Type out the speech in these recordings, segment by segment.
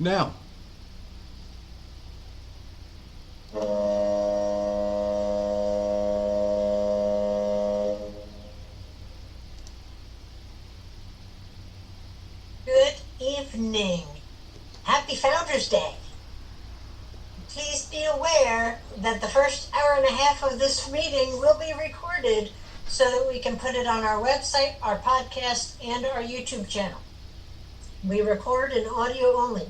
Now, Good evening. Happy Founders Day. Please be aware that the first hour and a half of this meeting will be recorded so that we can put it on our website, our podcast, and our YouTube channel. We record in audio only.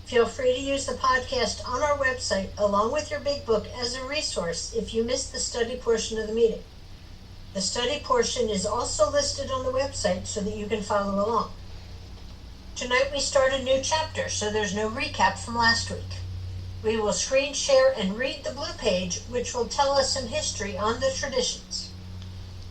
Feel free to use the podcast on our website along with your big book as a resource if you missed the study portion of the meeting. The study portion is also listed on the website so that you can follow along. Tonight we start a new chapter, so there's no recap from last week. We will screen share and read the blue page, which will tell us some history on the traditions.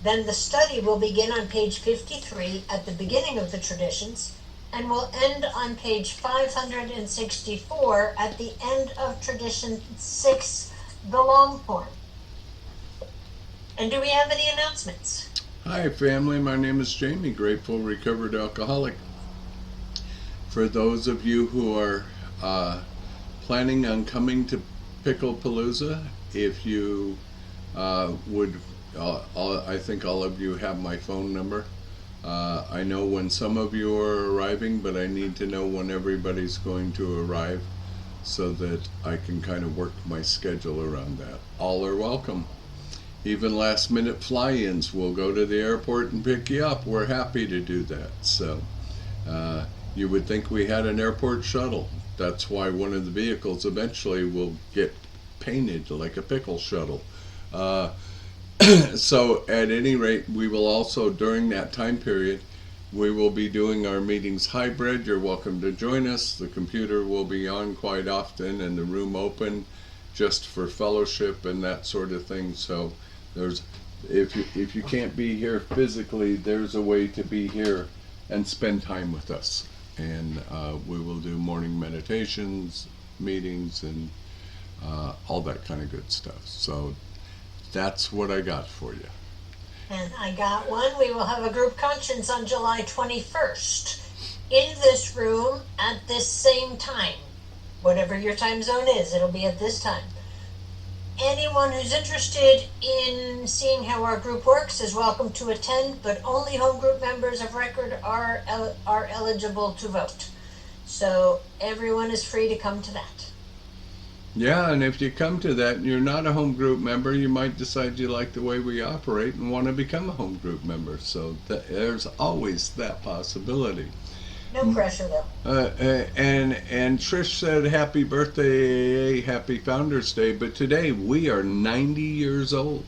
Then the study will begin on page 53 at the beginning of the traditions, and will end on page 564 at the end of tradition 6, the long form. And do we have any announcements? hi family, my name is Jamie, grateful recovered alcoholic. For those of you who are planning on coming to Lppbbsg, if you would, I think all of you have my phone number. I know when some of you are arriving, but I need to know when everybody's going to arrive so that I can kind of work my schedule around that. All are welcome. Even last minute fly-ins, we'll go to the airport and pick you up. We're happy to do that. So you would think we had an airport shuttle. That's why one of the vehicles eventually will get painted like a pickle shuttle. So at any rate, we will also, during that time period, we will be doing our meetings hybrid. You're welcome to join us. The computer will be on quite often and the room open just for fellowship and that sort of thing. So there's, if you can't be here physically, there's a way to be here and spend time with us. And we will do morning meditations, meetings, and all that kind of good stuff. So that's what I got for you. And I got one. We will have a group conscience on July 21st in this room at this same time. Whatever your time zone is, it'll be at this time. Anyone who's interested in seeing how our group works is welcome to attend, but only home group members of record are eligible to vote. So everyone is free to come to that. Yeah, and if you come to that and you're not a home group member, you might decide you like the way we operate and want to become a home group member. So there's always that possibility. No pressure though. And Trish said happy birthday, happy Founders Day, but today we are 90 years old,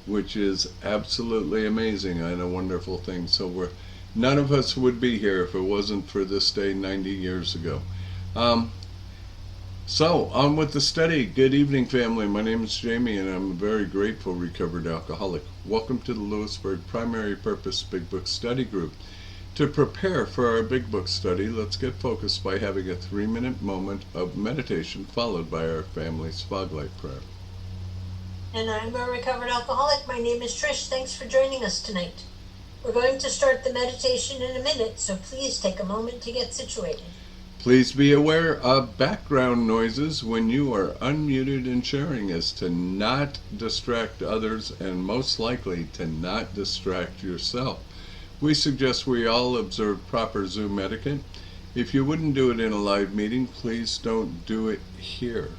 which is absolutely amazing and a wonderful thing. So none of us would be here if it wasn't for this day 90 years ago. So on with the study. Good evening family, my name is Jamie and I'm a very grateful recovered alcoholic. Welcome to the Lewisburg Primary Purpose Big Book Study Group. To prepare for our Big Book study, let's get focused by having a 3-minute moment of meditation followed by our family's Foglight prayer. And I'm a recovered alcoholic. My name is Trish. Thanks for joining us tonight. We're going to start the meditation in a minute, so please take a moment to get situated. Please be aware of background noises when you are unmuted and sharing, as to not distract others and most likely to not distract yourself. We suggest we all observe proper Zoom etiquette. If you wouldn't do it in a live meeting, please don't do it here.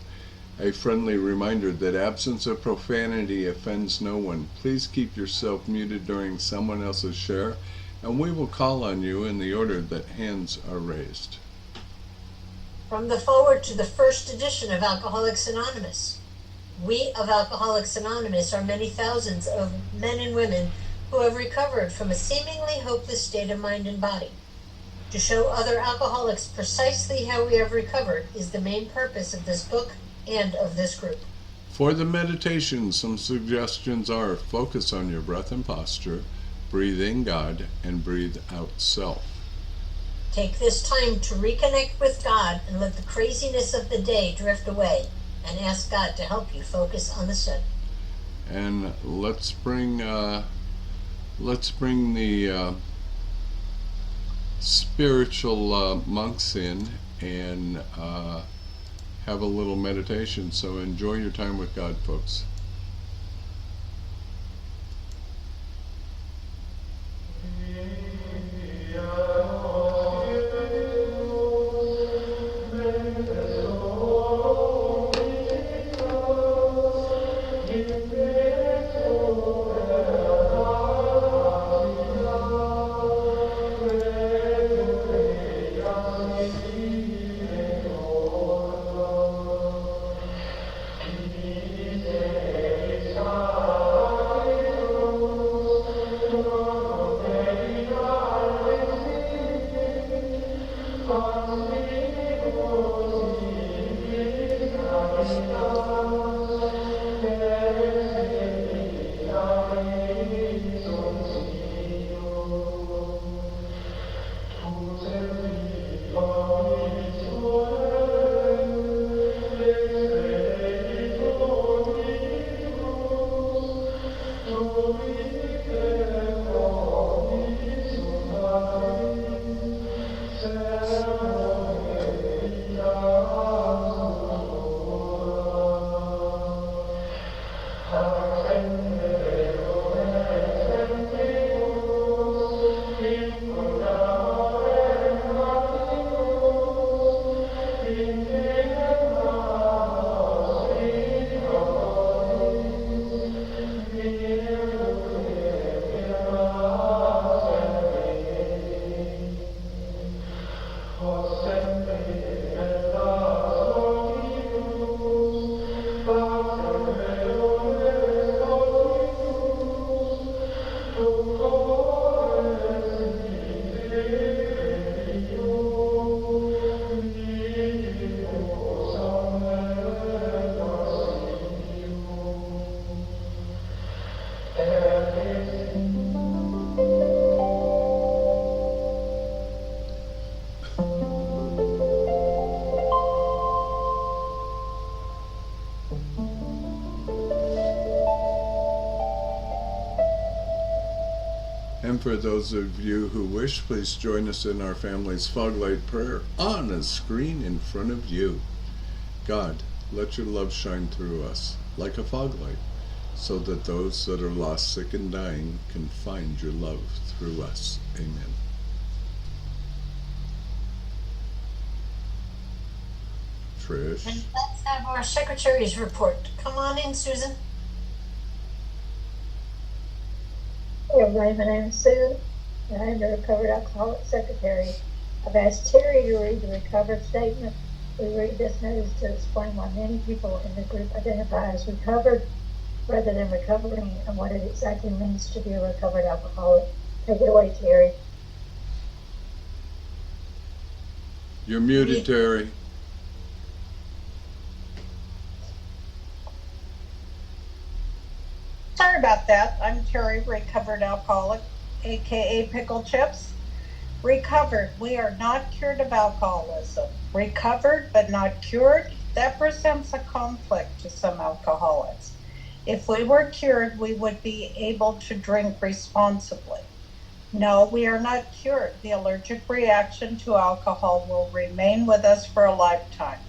A friendly reminder that absence of profanity offends no one. Please keep yourself muted during someone else's share, and we will call on you in the order that hands are raised. From the foreword to the first edition of Alcoholics Anonymous. We of Alcoholics Anonymous are many thousands of men and women who have recovered from a seemingly hopeless state of mind and body. To show other alcoholics precisely how we have recovered is the main purpose of this book and of this group. For the meditation, some suggestions are: focus on your breath and posture, breathe in God, and breathe out self. Take this time to reconnect with God and let the craziness of the day drift away, and ask God to help you focus on the study. And let's bring the spiritual monks in and have a little meditation. So enjoy your time with God, folks. And for those of you who wish, please join us in our family's fog light prayer on a screen in front of you. God, let your love shine through us like a fog light, so that those that are lost, sick, and dying can find your love through us. Amen. Trish. And let's have our secretary's report. Come on in, Susan. Hey everybody, my name is Sue, and I'm the Recovered Alcoholic Secretary. I've asked Terry to read the recovered statement. We read this notice to explain why many people in the group identify as recovered rather than recovering and what it exactly means to be a recovered alcoholic. Take it away, Terry. You're muted, Terry. Sorry about that. I'm Terry, recovered alcoholic, aka Pickle Chips. Recovered, we are not cured of alcoholism. Recovered but not cured, that presents a conflict to some alcoholics. If we were cured, we would be able to drink responsibly. No, we are not cured. The allergic reaction to alcohol will remain with us for a lifetime.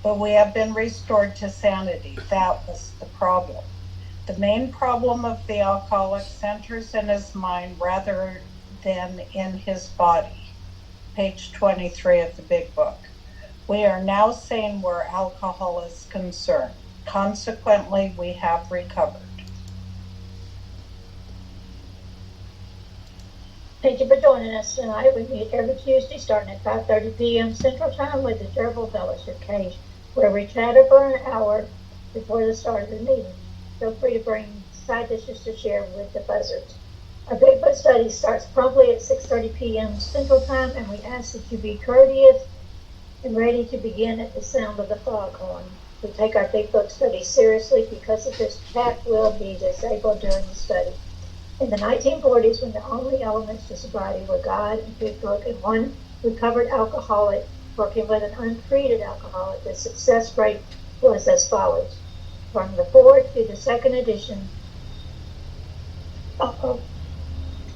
But we have been restored to sanity. That was the problem. The main problem of the alcoholic centers in his mind rather than in his body. Page 23 of the big book. We are now sane where alcohol is concerned. Consequently, we have recovered. Thank you for joining us tonight. We meet every Tuesday starting at 5:30 p.m. Central Time with the Durable Fellowship Cage, where we chat for an hour before the start of the meeting. Feel free to bring side dishes to share with the buzzards. Our Big Book study starts promptly at 6:30 p.m. Central Time, and we ask that you be courteous and ready to begin at the sound of the foghorn. We take our Big Book study seriously because of this chat will be disabled during the study. In the 1940s, when the only elements to sobriety were God and Big Book and one recovered alcoholic working with an untreated alcoholic, the success rate was as follows. From the fourth to the second edition of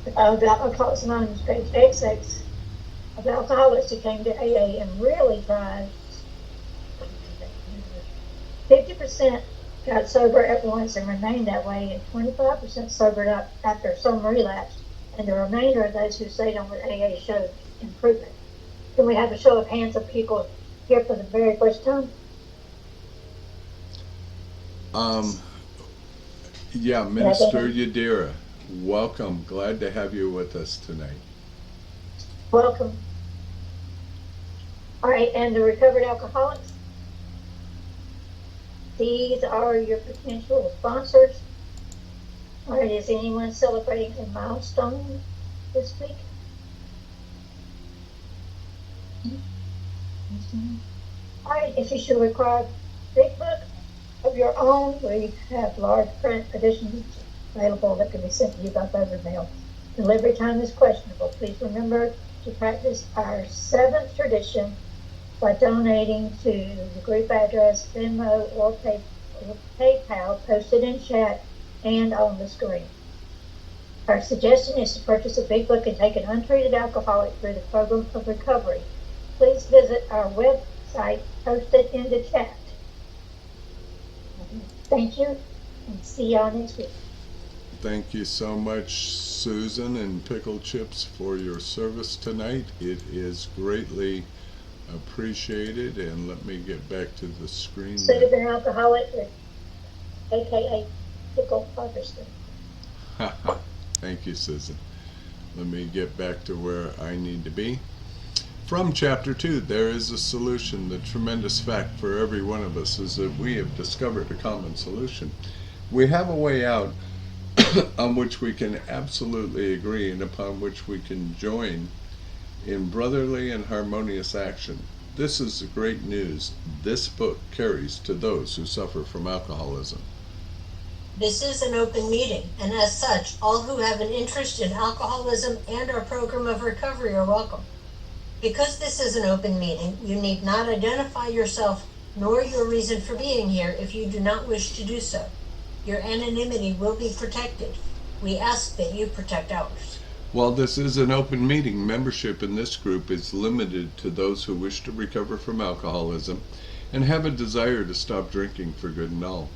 the Alcoholics Anonymous, page 86, of alcoholics who came to AA and really tried. 50% got sober at once and remained that way, and 25% sobered up after some relapse, and the remainder of those who stayed on with AA showed improvement. Can we have a show of hands of people here for the very first time? Yeah, Minister Yadira, welcome. Glad to have you with us tonight. Welcome. All right, and the recovered alcoholics. These are your potential sponsors. All right, is anyone celebrating a milestone this week? All right, if you should require a big book of your own, we have large print editions available that can be sent to you by paper mail. Delivery time is questionable. Please remember to practice our 7th tradition by donating to the group address, Venmo, or PayPal posted in chat and on the screen. Our suggestion is to purchase a big book and take an untreated alcoholic through the program of recovery. Please visit our website posted in the chat. Thank you, and see y'all next week. Thank you so much, Susan and Pickle Chips, for your service tonight. It is greatly appreciated, and let me get back to the screen. Sober alcoholic, aka Pickle Harvester. Thank you, Susan. Let me get back to where I need to be. From chapter 2, there is a solution. The tremendous fact for every one of us is that we have discovered a common solution. We have a way out on which we can absolutely agree and upon which we can join in brotherly and harmonious action. This is the great news this book carries to those who suffer from alcoholism. This is an open meeting, and as such, all who have an interest in alcoholism and our program of recovery are welcome. Because this is an open meeting, you need not identify yourself nor your reason for being here if you do not wish to do so. Your anonymity will be protected. We ask that you protect ours. While this is an open meeting, membership in this group is limited to those who wish to recover from alcoholism and have a desire to stop drinking for good and all.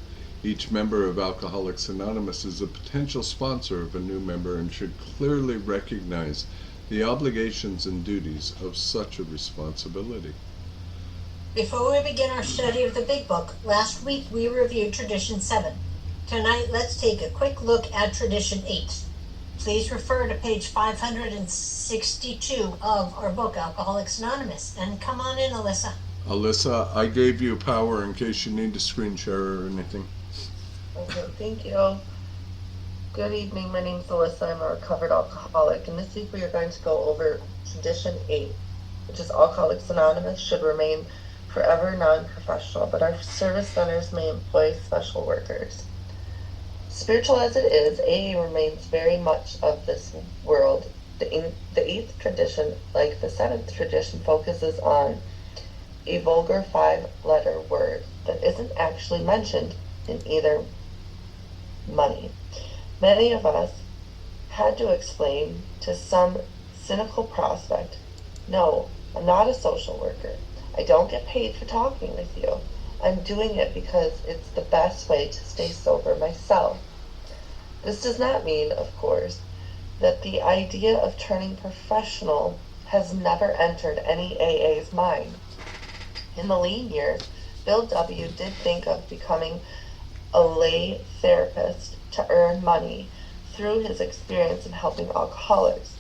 Each member of Alcoholics Anonymous is a potential sponsor of a new member and should clearly recognize the obligations and duties of such a responsibility. Before we begin our study of the Big Book, last week we reviewed Tradition 7. Tonight, let's take a quick look at Tradition 8. Please refer to page 562 of our book, Alcoholics Anonymous. And come on in, Alyssa. Alyssa, I gave you power in case you need a screen share or anything. Okay, thank you. Good evening, my name is Alyssa. I'm a recovered alcoholic, and this week we are going to go over Tradition 8, which is Alcoholics Anonymous should remain forever non-professional, but our service centers may employ special workers. Spiritual as it is, AA remains very much of this world. The 8th tradition, like the 7th tradition, focuses on a vulgar 5-letter word that isn't actually mentioned in either money. Many of us had to explain to some cynical prospect, no, I'm not a social worker. I don't get paid for talking with you. I'm doing it because it's the best way to stay sober myself. This does not mean, of course, that the idea of turning professional has never entered any AA's mind. In the lean years, Bill W. did think of becoming a lay therapist to earn money through his experience in helping alcoholics.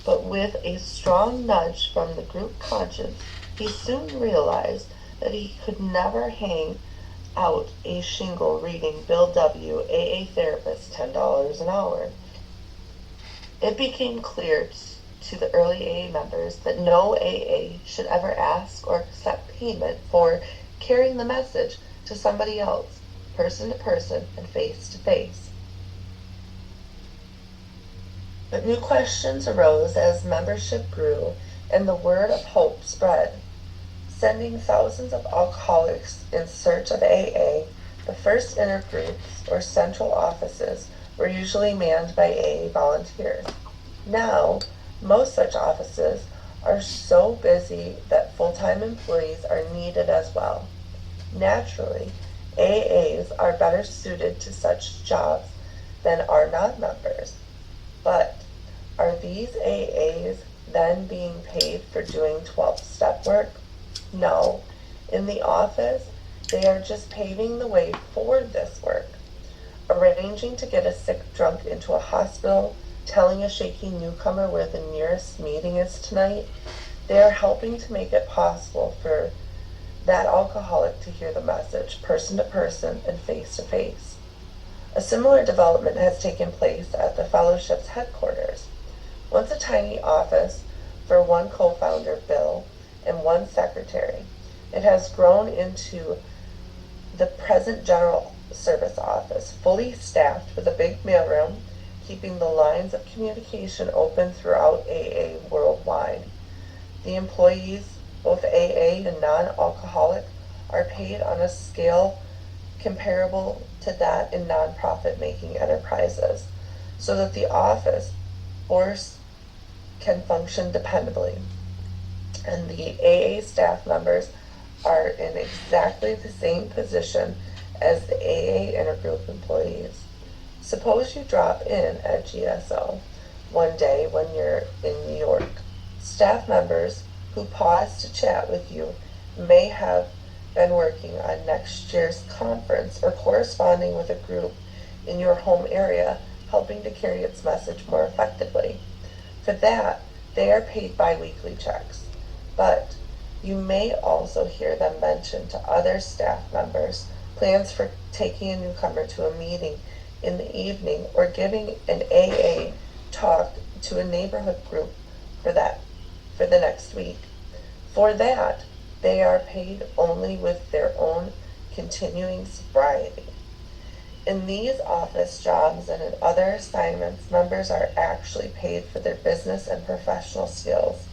But with a strong nudge from the group conscience, he soon realized that he could never hang out a shingle reading Bill W., AA therapist, $10 an hour. It became clear to the early AA members that no AA should ever ask or accept payment for carrying the message to somebody else, person to person and face to face. But new questions arose as membership grew and the word of hope spread. Sending thousands of alcoholics in search of AA, the first intergroups or central offices were usually manned by AA volunteers. Now, most such offices are so busy that full-time employees are needed as well. Naturally, AAs are better suited to such jobs than are non-members. But are these AAs then being paid for doing 12-step work? No. In the office, they are just paving the way for this work. Arranging to get a sick drunk into a hospital, telling a shaky newcomer where the nearest meeting is tonight, they are helping to make it possible for that alcoholic to hear the message, person to person and face to face. A similar development has taken place at the fellowship's headquarters. Once a tiny office for one co-founder, Bill, and one secretary, it has grown into the present general service office, fully staffed with a big mailroom, keeping the lines of communication open throughout AA worldwide. The employees, both AA and non-alcoholic, are paid on a scale comparable to that in nonprofit making enterprises, so that the office force can function dependably. And the AA staff members are in exactly the same position as the AA intergroup employees. Suppose you drop in at GSO one day when you're in New York. Staff members who pause to chat with you may have been working on next year's conference or corresponding with a group in your home area, helping to carry its message more effectively. For that, they are paid bi-weekly checks. But you may also hear them mention to other staff members plans for taking a newcomer to a meeting in the evening or giving an AA talk to a neighborhood group for the next week. For that, they are paid only with their own continuing sobriety. In these office jobs and in other assignments, members are actually paid for their business and professional skills.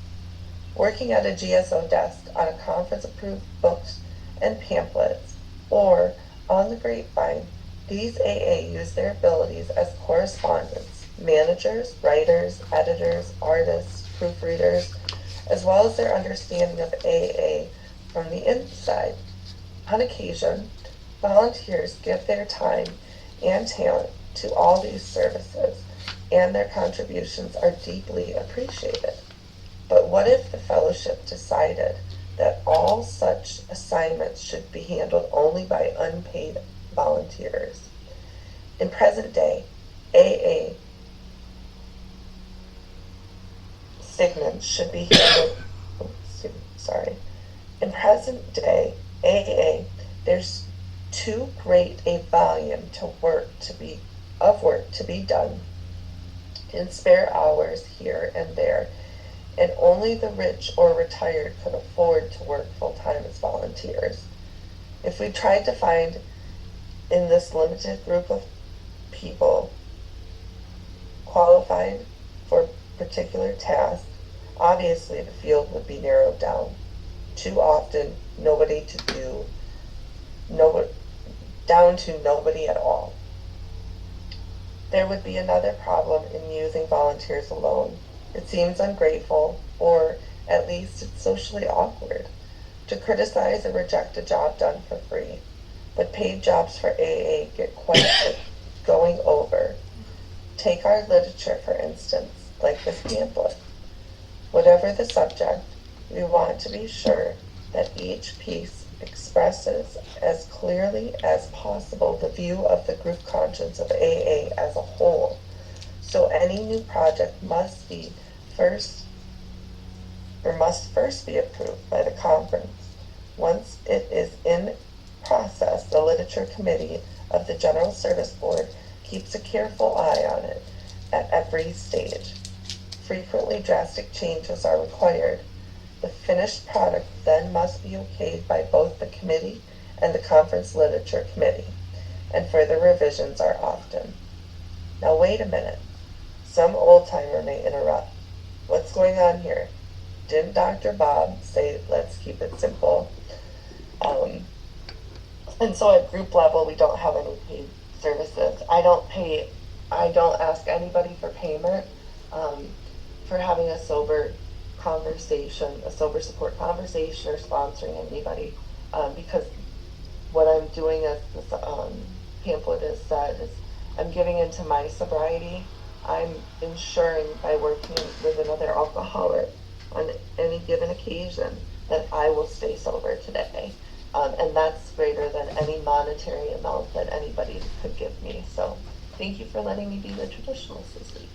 Working at a GSO desk on a conference-approved books and pamphlets, or on the grapevine, these AA use their abilities as correspondents, managers, writers, editors, artists, proofreaders, as well as their understanding of AA from the inside. On occasion, volunteers give their time and talent to all these services, and their contributions are deeply appreciated. But what if the fellowship decided that all such assignments should be handled only by unpaid volunteers? In present day, AA signants should be handled, In present day, AA, there's too great a volume of work to be done in spare hours here and there, and only the rich or retired could afford to work full-time as volunteers. If we tried to find in this limited group of people qualified for particular tasks, obviously the field would be narrowed down. Too often, down to nobody at all. There would be another problem in using volunteers alone. It seems ungrateful, or at least it's socially awkward, to criticize or reject a job done for free. But paid jobs for AA get quite going over. Take our literature, for instance, like this pamphlet. Whatever the subject, we want to be sure that each piece expresses as clearly as possible the view of the group conscience of AA as a whole. So any new project must first be approved by the conference. Once it is in process, the literature committee of the General Service Board keeps a careful eye on it at every stage. Frequently drastic changes are required. The finished product then must be okayed by both the committee and the conference literature committee, and further revisions are often. Now wait a minute. Some old-timer may interrupt. What's going on here? Didn't Dr. Bob say let's keep it simple? And so at group level, we don't have any paid services. I don't ask anybody for payment for having a sober conversation, a sober support conversation, or sponsoring anybody, because what I'm doing, as this pamphlet has said, is I'm giving into my sobriety. I'm ensuring by working with another alcoholic on any given occasion that I will stay sober today. And that's greater than any monetary amount that anybody could give me. So thank you for letting me be the traditionalist this week.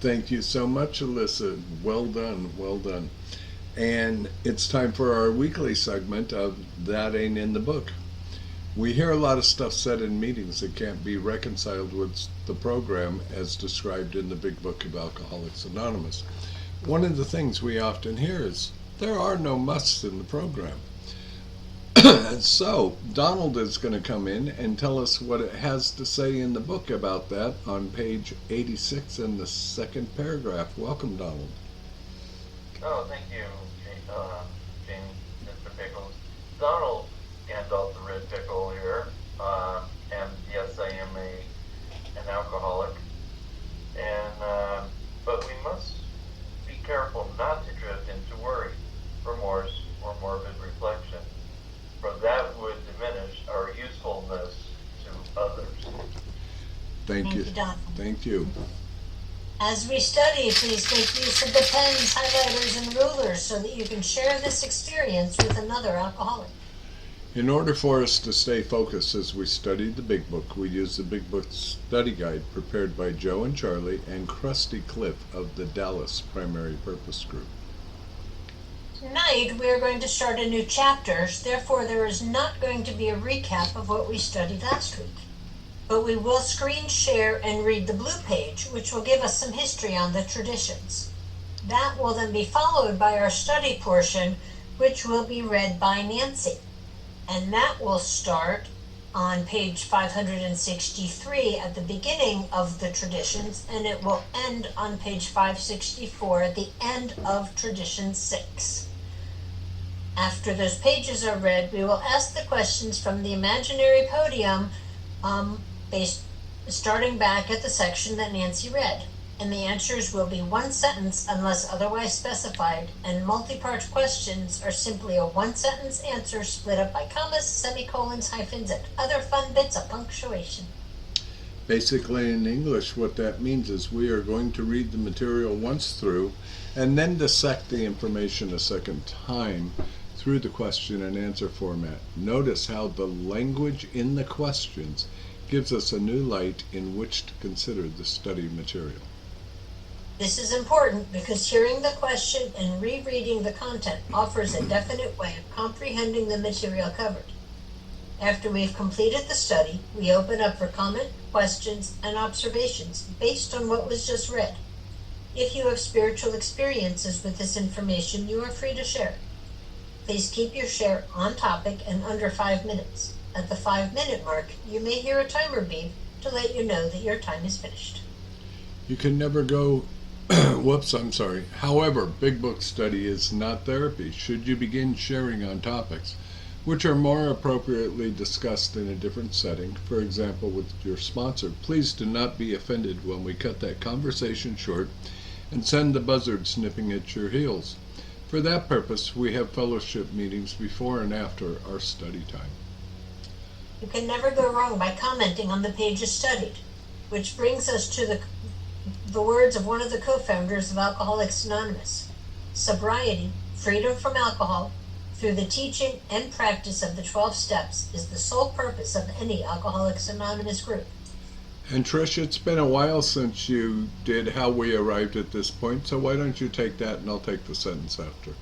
Thank you so much, Alyssa. Well done, well done. And it's time for our weekly segment of That Ain't in the Book. We hear a lot of stuff said in meetings that can't be reconciled with the program as described in the Big Book of Alcoholics Anonymous. One of the things we often hear is, there are no musts in the program. So, Donald is going to come in and tell us what it has to say in the book about that on page 86 in the second paragraph. Welcome, Donald. Oh, thank you, Jamie, Mr. Pickles. Donald Gandalf the Red Pickle here, and yes, I am an alcoholic, and but we must be careful not to drift into worry, remorse, or morbid reflection, for that would diminish our usefulness to others. Thank you. Donald. Thank you. As we study, please make use of the pens, highlighters, and rulers so that you can share this experience with another alcoholic. In order for us to stay focused as we study the Big Book, we use the Big Book study guide prepared by Joe and Charlie and Krusty Cliff of the Dallas Primary Purpose Group. Tonight, we are going to start a new chapter, therefore there is not going to be a recap of what we studied last week. But we will screen share and read the blue page, which will give us some history on the traditions. That will then be followed by our study portion, which will be read by Nancy. And that will start on page 563 at the beginning of the traditions, and it will end on page 564 at the end of tradition 6. After those pages are read, we will ask the questions from the imaginary podium, starting back at the section that Nancy read. And the answers will be one sentence unless otherwise specified, and multi-part questions are simply a one-sentence answer split up by commas, semicolons, hyphens, and other fun bits of punctuation. Basically, in English, what that means is we are going to read the material once through and then dissect the information a second time through the question and answer format. Notice how the language in the questions gives us a new light in which to consider the study material. This is important because hearing the question and rereading the content offers a definite way of comprehending the material covered. After we've completed the study, we open up for comment, questions, and observations based on what was just read. If you have spiritual experiences with this information, you are free to share. Please keep your share on topic and under 5 minutes. At the 5-minute mark, you may hear a timer beep to let you know that your time is finished. You can never go However, Big Book study is not therapy. Should you begin sharing on topics which are more appropriately discussed in a different setting, for example with your sponsor, please do not be offended when we cut that conversation short and send the buzzard snipping at your heels. For that purpose, we have fellowship meetings before and after our study time. You can never go wrong by commenting on the pages studied, which brings us to the words of one of the co-founders of Alcoholics Anonymous. Sobriety, freedom from alcohol, through the teaching and practice of the 12 steps is the sole purpose of any Alcoholics Anonymous group. And Trish, it's been a while since you did how we arrived at this point, so why don't you take that and I'll take the sentence after.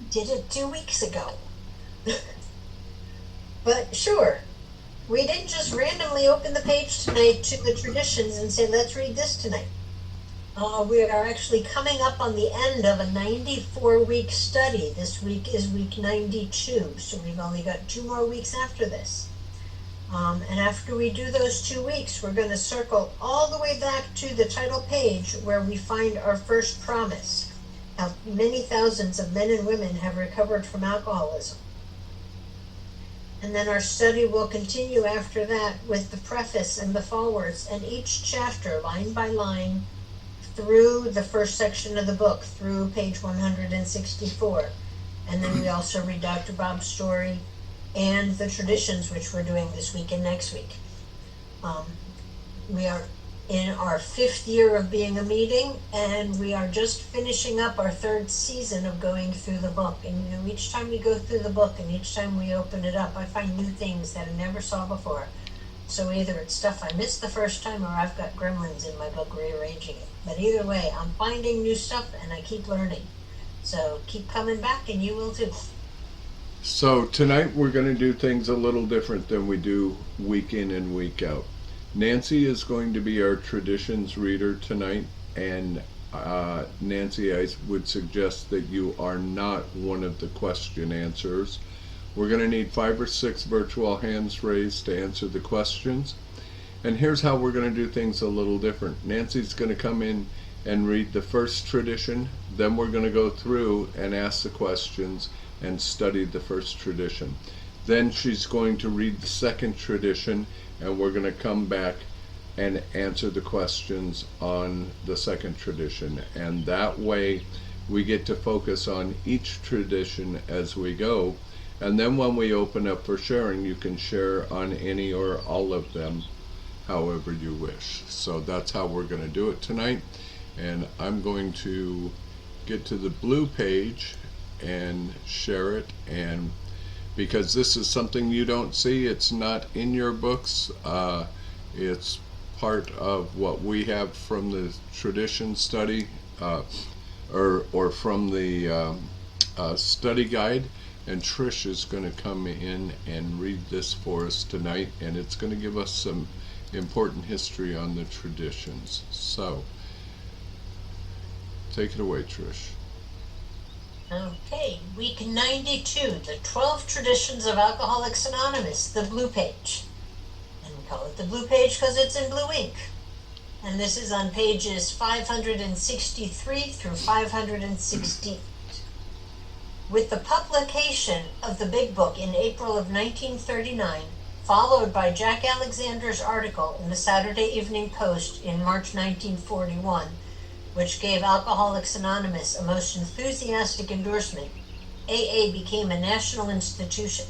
Did it 2 weeks ago. But sure, we didn't just randomly open the page tonight to the traditions and say, let's read this tonight. We are actually coming up on the end of a 94-week study. This week is week 92, so we've only got 2 more weeks after this. And after we do those 2 weeks, we're going to circle all the way back to the title page where we find our first promise. How many thousands of men and women have recovered from alcoholism. And then our study will continue after that with the preface and the forewords, and each chapter, line by line, through the first section of the book, through page 164. And then we also read Dr. Bob's story and the traditions, which we're doing this week and next week. We are in our 5th year of being a meeting, and we are just finishing up our 3rd season of going through the book. And you know, each time we go through the book and each time we open it up, I find new things that I never saw before. So either it's stuff I missed the first time, or I've got gremlins in my book rearranging it. But either way, I'm finding new stuff and I keep learning. So keep coming back and you will too. So tonight we're going to do things a little different than we do week in and week out. Nancy is going to be our traditions reader tonight, and Nancy, I would suggest that you are not one of the question answerers. We're going to need 5 or 6 virtual hands raised to answer the questions. And here's how we're going to do things a little different. Nancy's going to come in and read the first tradition, then we're going to go through and ask the questions and study the first tradition. Then she's going to read the second tradition, and we're going to come back and answer the questions on the second tradition. And that way we get to focus on each tradition as we go. And then when we open up for sharing, you can share on any or all of them however you wish. So that's how we're going to do it tonight. And I'm going to get to the blue page and share it. And because this is something you don't see, it's not in your books, it's part of what we have from the tradition study, or from the study guide. And Trish is going to come in and read this for us tonight, and it's going to give us some important history on the traditions. So take it away, Trish. Okay, week 92, the 12 Traditions of Alcoholics Anonymous, the blue page. And we call it the blue page because it's in blue ink. And this is on pages 563 through 568. With the publication of the Big Book in April of 1939, followed by Jack Alexander's article in the Saturday Evening Post in March 1941, which gave Alcoholics Anonymous a most enthusiastic endorsement, AA became a national institution.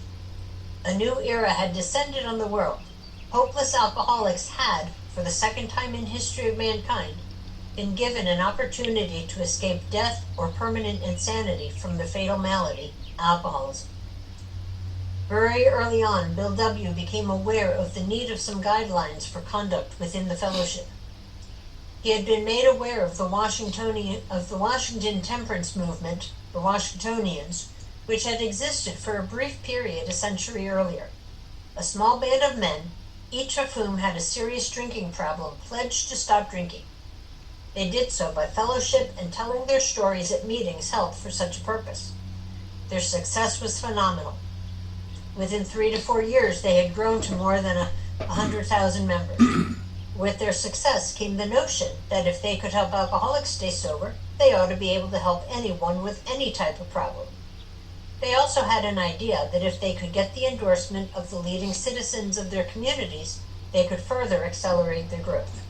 A new era had descended on the world. Hopeless alcoholics had, for the second time in history of mankind, been given an opportunity to escape death or permanent insanity from the fatal malady, alcoholism. Very early on, Bill W. became aware of the need of some guidelines for conduct within the fellowship. He had been made aware of the Washington temperance movement, the Washingtonians, which had existed for a brief period a century earlier. A small band of men, each of whom had a serious drinking problem, pledged to stop drinking. They did so by fellowship, and telling their stories at meetings helped for such a purpose. Their success was phenomenal. Within 3 to 4 years, they had grown to more than 100,000 members. With their success came the notion that if they could help alcoholics stay sober, they ought to be able to help anyone with any type of problem. They also had an idea that if they could get the endorsement of the leading citizens of their communities, they could further accelerate their growth.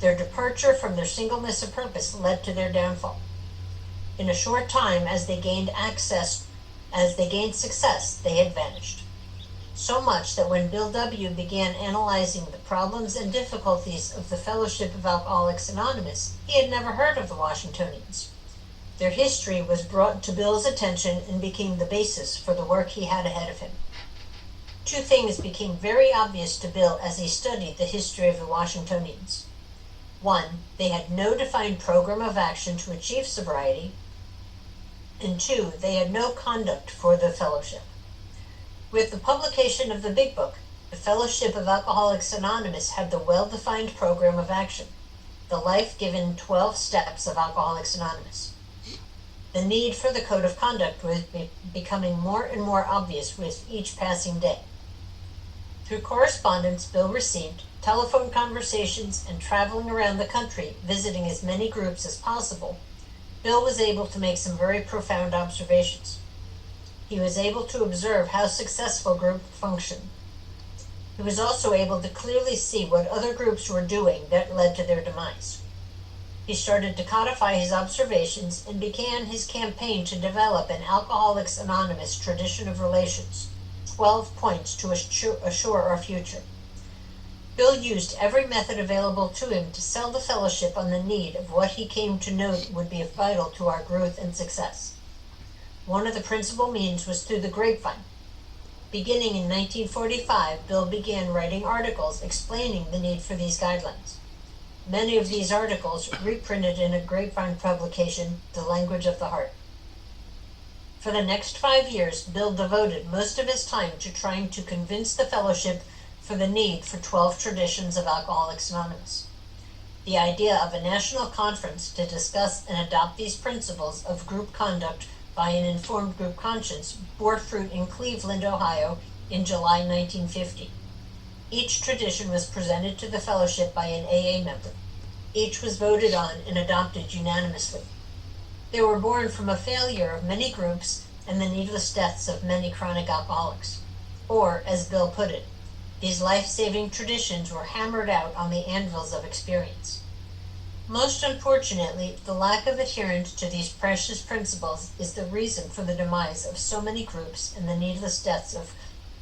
Their departure from their singleness of purpose led to their downfall. In a short time, as they gained success, they had vanished. So much that when Bill W. began analyzing the problems and difficulties of the Fellowship of Alcoholics Anonymous, he had never heard of the Washingtonians. Their history was brought to Bill's attention and became the basis for the work he had ahead of him. 2 things became very obvious to Bill as he studied the history of the Washingtonians. 1, they had no defined program of action to achieve sobriety, and 2, they had no conduct for the fellowship. With the publication of the Big Book, the Fellowship of Alcoholics Anonymous had the well-defined program of action, the life-given 12 steps of Alcoholics Anonymous. The need for the code of conduct was becoming more and more obvious with each passing day. Through correspondence Bill received, telephone conversations, and traveling around the country, visiting as many groups as possible, Bill was able to make some very profound observations. He was able to observe how successful groups functioned. He was also able to clearly see what other groups were doing that led to their demise. He started to codify his observations and began his campaign to develop an Alcoholics Anonymous tradition of relations, 12 points to assure our future. Bill used every method available to him to sell the fellowship on the need of what he came to know would be vital to our growth and success. One of the principal means was through the grapevine. Beginning in 1945, Bill began writing articles explaining the need for these guidelines. Many of these articles reprinted in a grapevine publication, The Language of the Heart. For the next 5 years, Bill devoted most of his time to trying to convince the fellowship for the need for 12 traditions of Alcoholics Anonymous. The idea of a national conference to discuss and adopt these principles of group conduct by an informed group conscience bore fruit in Cleveland, Ohio in July 1950. Each tradition was presented to the fellowship by an AA member. Each was voted on and adopted unanimously. They were born from a failure of many groups and the needless deaths of many chronic alcoholics. Or, as Bill put it, these life-saving traditions were hammered out on the anvils of experience. Most unfortunately, the lack of adherence to these precious principles is the reason for the demise of so many groups and the needless deaths of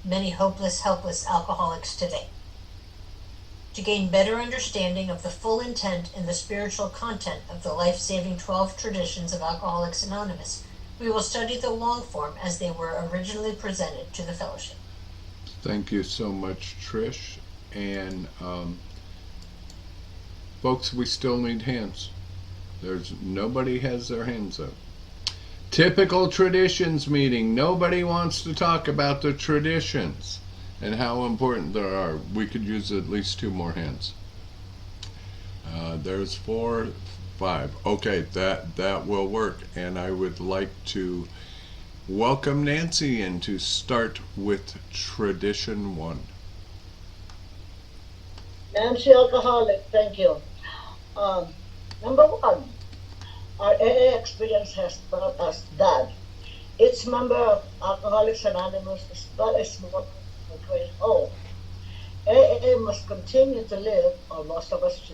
many hopeless, helpless alcoholics today. To gain better understanding of the full intent and the spiritual content of the life-saving 12 traditions of Alcoholics Anonymous, we will study the long form as they were originally presented to the fellowship. Thank you so much, Trish. And folks, we still need hands. Nobody has their hands up. Typical traditions meeting. Nobody wants to talk about the traditions and how important they are. We could use at least 2 more hands. There's 4, 5. Okay, that will work. And I would like to welcome Nancy in to start with tradition 1. Nancy Alcoholic, thank you. Number 1, our AA experience has taught us that each member of Alcoholics Anonymous is not a small great whole. AA must continue to live, or most of us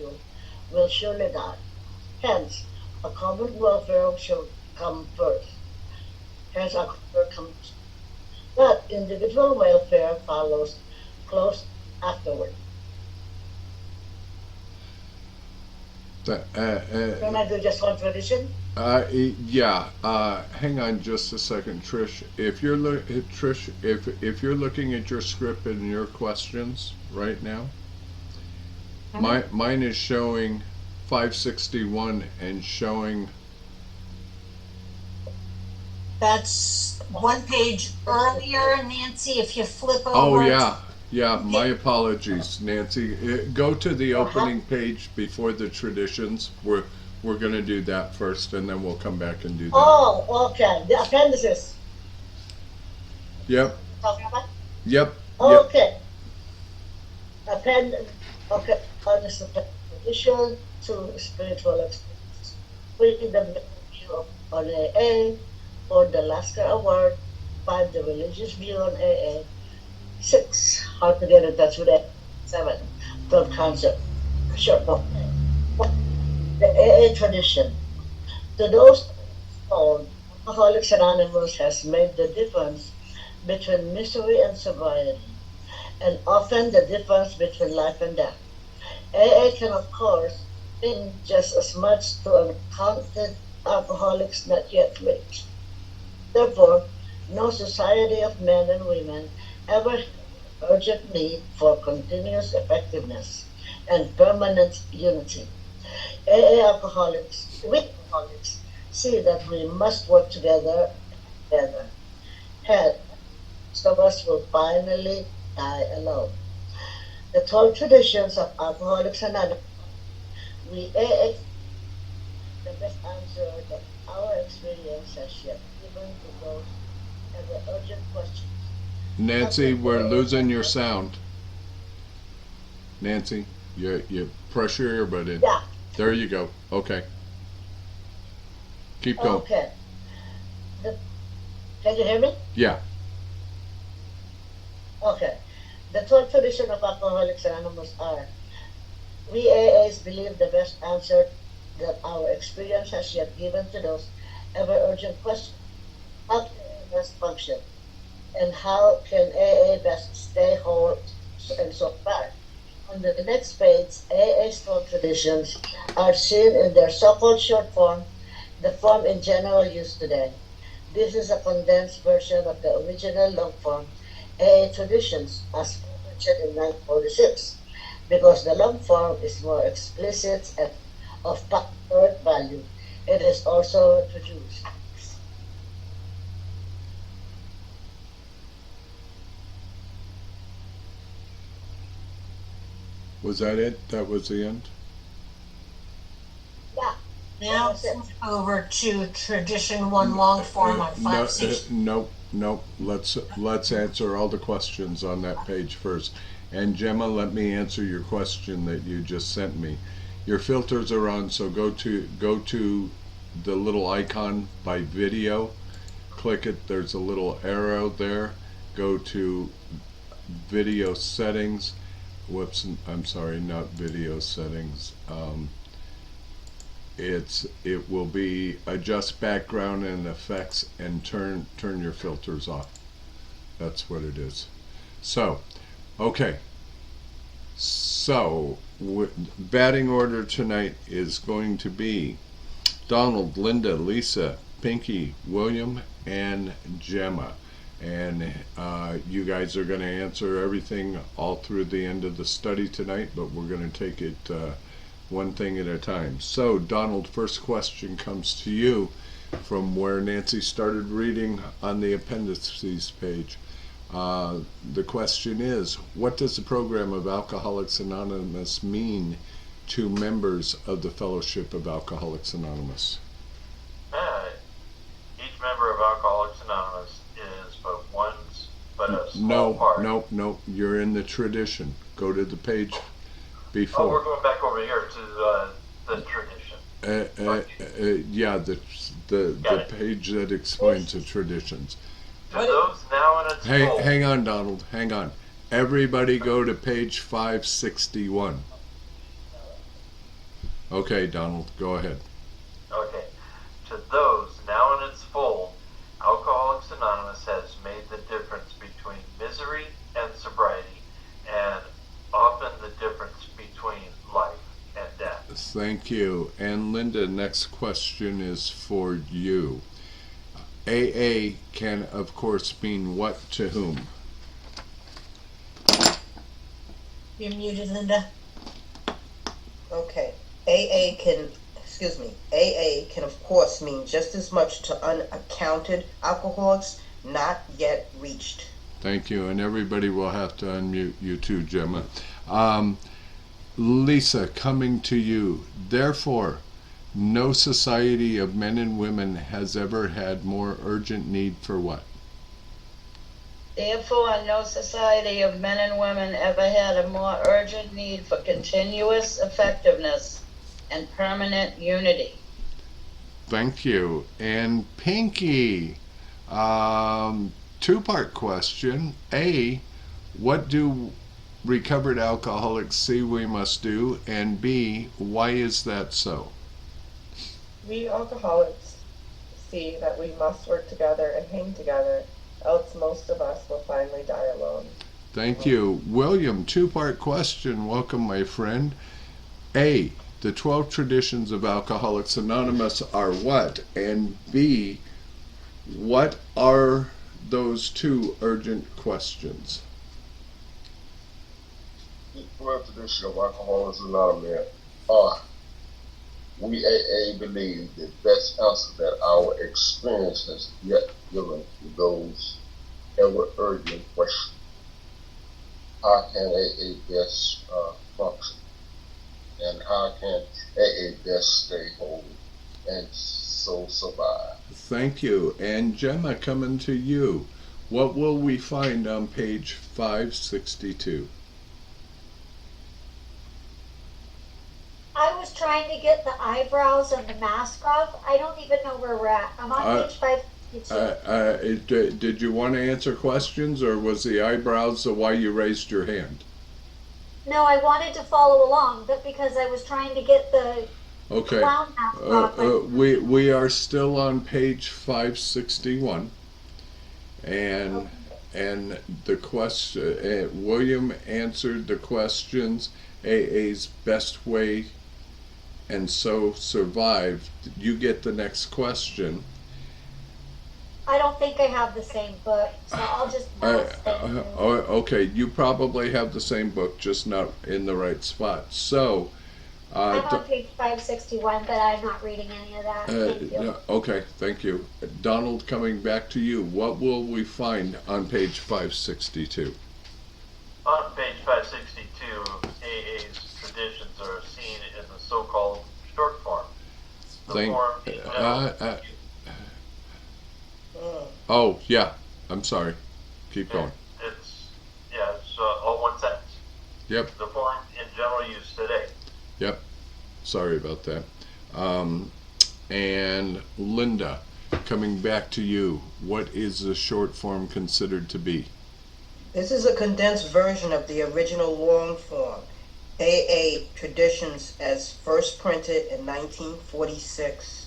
will surely die. Hence, a common welfare should come first. Hence, our welfare comes. But individual welfare follows close afterward. Can I do just one tradition? Yeah. Hang on just a second, Trish. If you're if you're looking at your script and your questions right now, mine is showing 561 and showing. That's one page earlier, Nancy, if you flip over. Oh, yeah. Yeah, my apologies, Nancy. Go to the opening page before the traditions. We're going to do that first, and then we'll come back and do that. Oh, okay. The appendices. Yep. Talking about? Yep. Okay. Okay. Honest tradition to spiritual experience. Reading the view on AA, or the Lasker Award. 5, the religious view on AA. 6, how to get in touch with it. 7, 12 concept. Sure, no. The AA tradition. To those known, Alcoholics Anonymous has made the difference between misery and sobriety, and often the difference between life and death. AA can, of course, mean just as much to uncounted alcoholics not yet rich. Therefore, no society of men and women ever had urgent need for continuous effectiveness and permanent unity. AA alcoholics, we alcoholics, see that we must work together. Hence, some of us will finally die alone. The 12 traditions of Alcoholics Anonymous, we AA, the best answer that our experience has yet given to those and the urgent questions. Nancy, we're losing your sound. Nancy, you press your earbud in. Yeah. There you go. Okay. Keep going. Okay. Can you hear me? Yeah. Okay. The 12 tradition of Alcoholics Anonymous are: we AAs believe the best answer that our experience has yet given to those ever-urgent questions. How can AA best function? And how can AA best stay whole and so far? On the next page, AA's 12 traditions are seen in their so-called short form, the form in general used today. This is a condensed version of the original long form, AA traditions, as mentioned in 1946, because the long form is more explicit and of current value. It is also introduced. Was that it? That was the end? Yeah. Now flip over to tradition 1 long form on 560. Nope. Let's answer all the questions on that page first. And Gemma, let me answer your question that you just sent me. Your filters are on, so go to the little icon by video, click it. There's a little arrow there. Go to video settings. Whoops, I'm sorry, not video settings. It will be adjust background and effects and turn your filters off. That's what it is. So, okay. So, batting order tonight is going to be Donald, Linda, Lisa, Pinky, William, and Gemma. And you guys are going to answer everything all through the end of the study tonight, but we're going to take it one thing at a time. So, Donald, first question comes to you from where Nancy started reading on the appendices page. The question is, what does the program of Alcoholics Anonymous mean to members of the Fellowship of Alcoholics Anonymous? Each member of Alcoholics Anonymous is but a small part. No, you're in the tradition. Go to the page before. Oh, we're going back over here to the tradition. Yeah, the page that explains the traditions. To those now in its full. Hang on, Donald. Hang on. Everybody go to page 561. Okay, Donald, go ahead. Okay. To those now in its full, Alcoholics Anonymous has made the difference between misery and sobriety, and often the difference between life and death. Thank you. And Linda, next question is for you. AA can, of course, mean what to whom? You're muted, Linda. Okay. AA can of course mean just as much to unaccounted alcoholics not yet reached. Thank you, and everybody will have to unmute you too, Gemma. Lisa, coming to you. Therefore, no society of men and women has ever had more urgent need for what? Therefore, no society of men and women ever had a more urgent need for continuous effectiveness and permanent unity. Thank you. And Pinky, two-part question. A, what do recovered alcoholics see we must do? And B, why is that so? We alcoholics see that we must work together and hang together, else most of us will finally die alone. Thank you. William, two-part question. Welcome, my friend. A, the 12 traditions of Alcoholics Anonymous are what? And B, what are those two urgent questions? The 12 traditions of Alcoholics Anonymous are, we AA believe the best answer that our experience has yet given to those ever urgent questions. How can AA best function? And how can AA best stay whole and so survive? Thank you. And Gemma, coming to you. What will we find on page 562? I was trying to get the eyebrows and the mask off. I don't even know where we're at. I'm on page 562. Did you want to answer questions, or was the eyebrows the why you raised your hand? No, I wanted to follow along, but because I was trying to get the Okay. Clown mascot. We are still on page 561, and the question, William answered the questions. AA's best way and so survived. You get the next question. I don't think I have the same book, so I'll just pass. Okay, you probably have the same book, just not in the right spot. So, I'm on page 561, but I'm not reading any of that. Thank you. okay, thank you. Donald, coming back to you. What will we find on page 562? On page 562, AA's traditions are seen in the so-called short form. The form in general, oh, yeah. I'm sorry. Keep going. it's all one sentence. Yep. The form in general use today. Yep. Sorry about that. And Linda, coming back to you. What is the short form considered to be? This is a condensed version of the original long form. AA Traditions as first printed in 1946.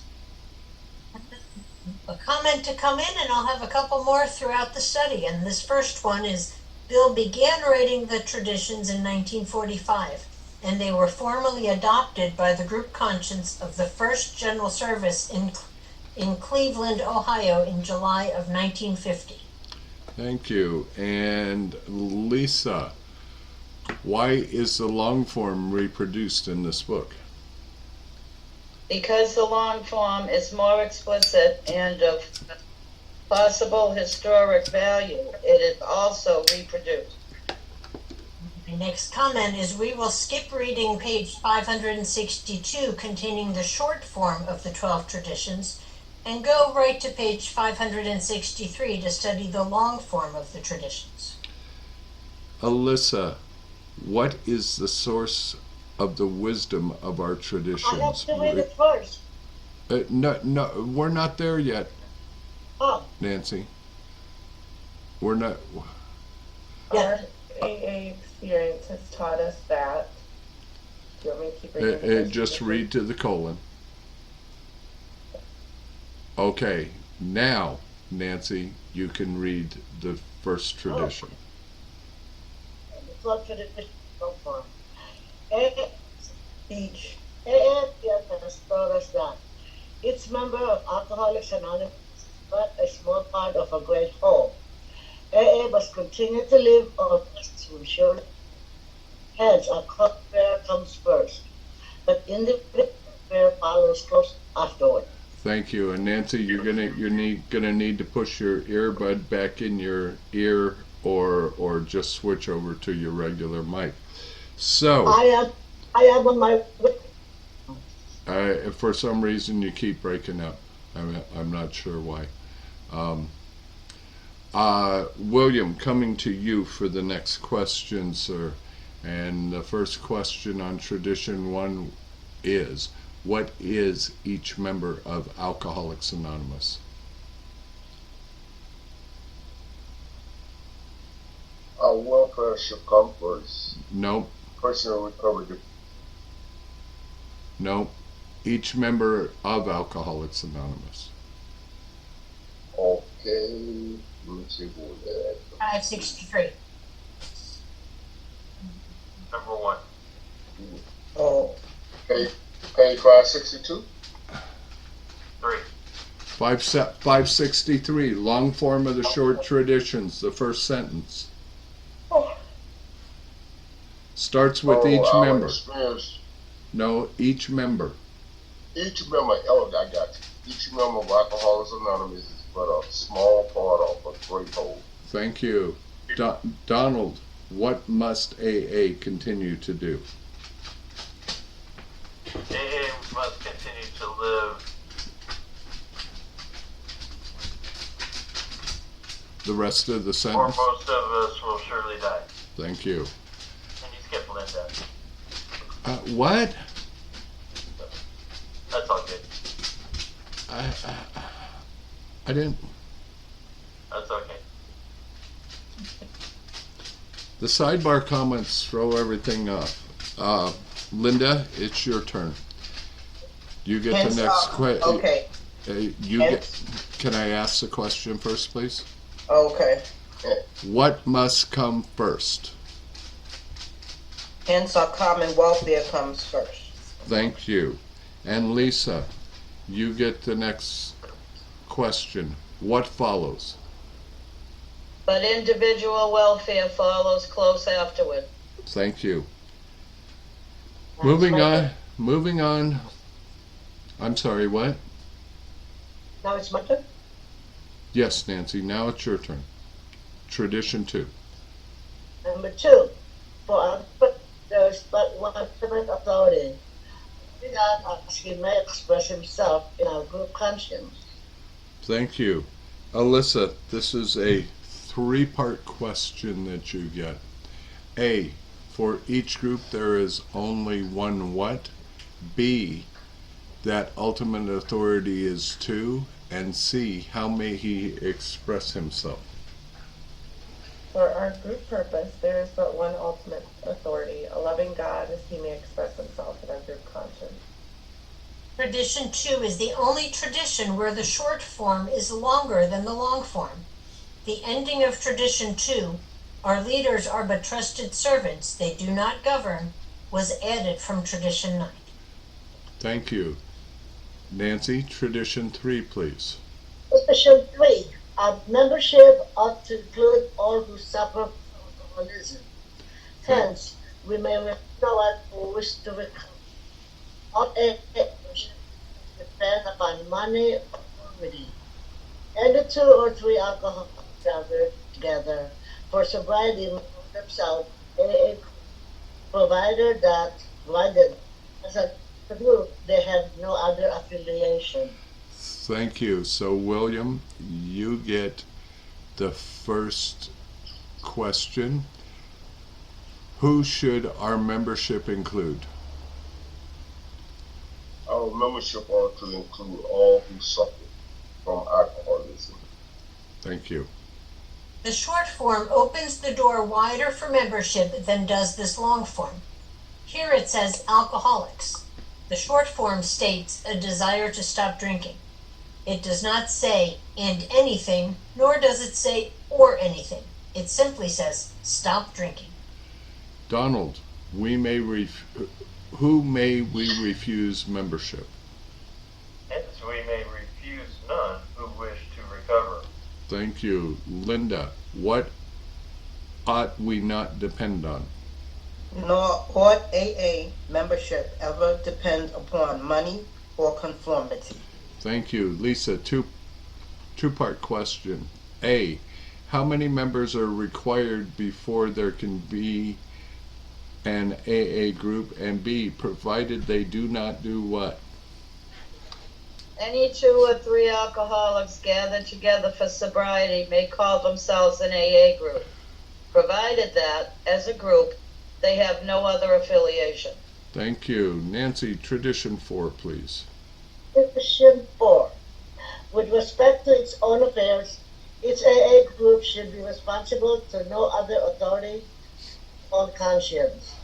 A comment to come in, and I'll have a couple more throughout the study. And this first one is, Bill began writing the traditions in 1945, and they were formally adopted by the group conscience of the first general service in Cleveland, Ohio in July of 1950. Thank you. And Lisa, why is the long form reproduced in this book? Because the long form is more explicit and of possible historic value, it is also reproduced. The next comment is, we will skip reading page 562 containing the short form of the 12 traditions and go right to page 563 to study the long form of the traditions. Alyssa, what is the source of the wisdom of our traditions? I have to read it first. No, we're not there yet, Oh, Nancy. We're not. Our AA experience has taught us that. Do you want me to keep reading? Just read to the colon. Okay, now, Nancy, you can read the first tradition. the first tradition so far. Each. AAPS told us that each member of Alcoholics Anonymous is but a small part of a great whole. AA must continue to live on to ensure hence our prayer comes first, but individual prayer follows close afterward. Thank you. And Nancy, you're gonna need to push your earbud back in your ear, or just switch over to your regular mic. So I am on my way. if for some reason you keep breaking up, I'm not sure why. William, coming to you for the next question, sir. And the first question on tradition 1 is, what is each member of Alcoholics Anonymous? Our welfare should come first. Nope. Personal recovery. Nope. Each member of Alcoholics Anonymous. Okay. Let me see what that. 563. Number 1. Oh, Page 562. 3. 563, long form of the short traditions, the first sentence. Starts with each our member. Experience. No, each member. Each member, oh, I got you. Each member of Alcoholics Anonymous is but a small part of a great whole. Thank you. Donald, what must AA continue to do? AA must continue to live. The rest of the Or sentence? most of us will surely die. Thank you. And you skip Linda. What? That's all good. I didn't. That's okay. The sidebar comments throw everything off. Linda, it's your turn. You get Hence, the next question. okay, Can I ask the question first, please? okay. What must come first? Hence our common welfare comes first. Thank you. And Lisa, you get the next question. What follows? But individual welfare follows close afterward. Thank you. That's Moving my on. turn. Moving on. I'm sorry, what? Now it's my turn. Yes, Nancy, now it's your turn. Tradition 2. Number 2, for there is but one ultimate authority. God as he may express himself in our group conscience. Thank you. Alyssa, this is a 3-part question that you get. A, for each group there is only one what? B, that ultimate authority is 2. And C, how may he express himself? For our group purpose, there is but one ultimate authority, a loving God as he may express himself in our group conscience. Tradition 2 is the only tradition where the short form is longer than the long form. The ending of tradition 2, our leaders are but trusted servants, they do not govern, was added from tradition 9. Thank you. Nancy, tradition 3, please. Tradition 3, our membership ought to include all who suffer from alcoholism. Hence, we may recover who wish to recover. Not a depend upon money or poverty. And the 2 or 3 alcoholics gathered together for sobriety themselves, provided as a group they have no other affiliation. Thank you. So, William, you get the first question. Who should our membership include? Our membership ought to include all who suffer from alcoholism. Thank you. The short form opens the door wider for membership than does this long form. Here it says alcoholics. The short form states a desire to stop drinking. It does not say and anything, nor does it say or anything. It simply says stop drinking. Donald, who may we refuse membership? Hence, we may refuse none who wish to recover. Thank you. Linda, what ought we not depend on? Nor ought AA membership ever depend upon money or conformity. Thank you. Lisa, two-part question. A, how many members are required before there can be an AA group? And B, provided they do not do what? Any 2 or 3 alcoholics gathered together for sobriety may call themselves an AA group, provided that, as a group, they have no other affiliation. Thank you. Nancy, tradition 4, please. Tradition 4, with respect to its own affairs, each AA group should be responsible to no other authority on conscience.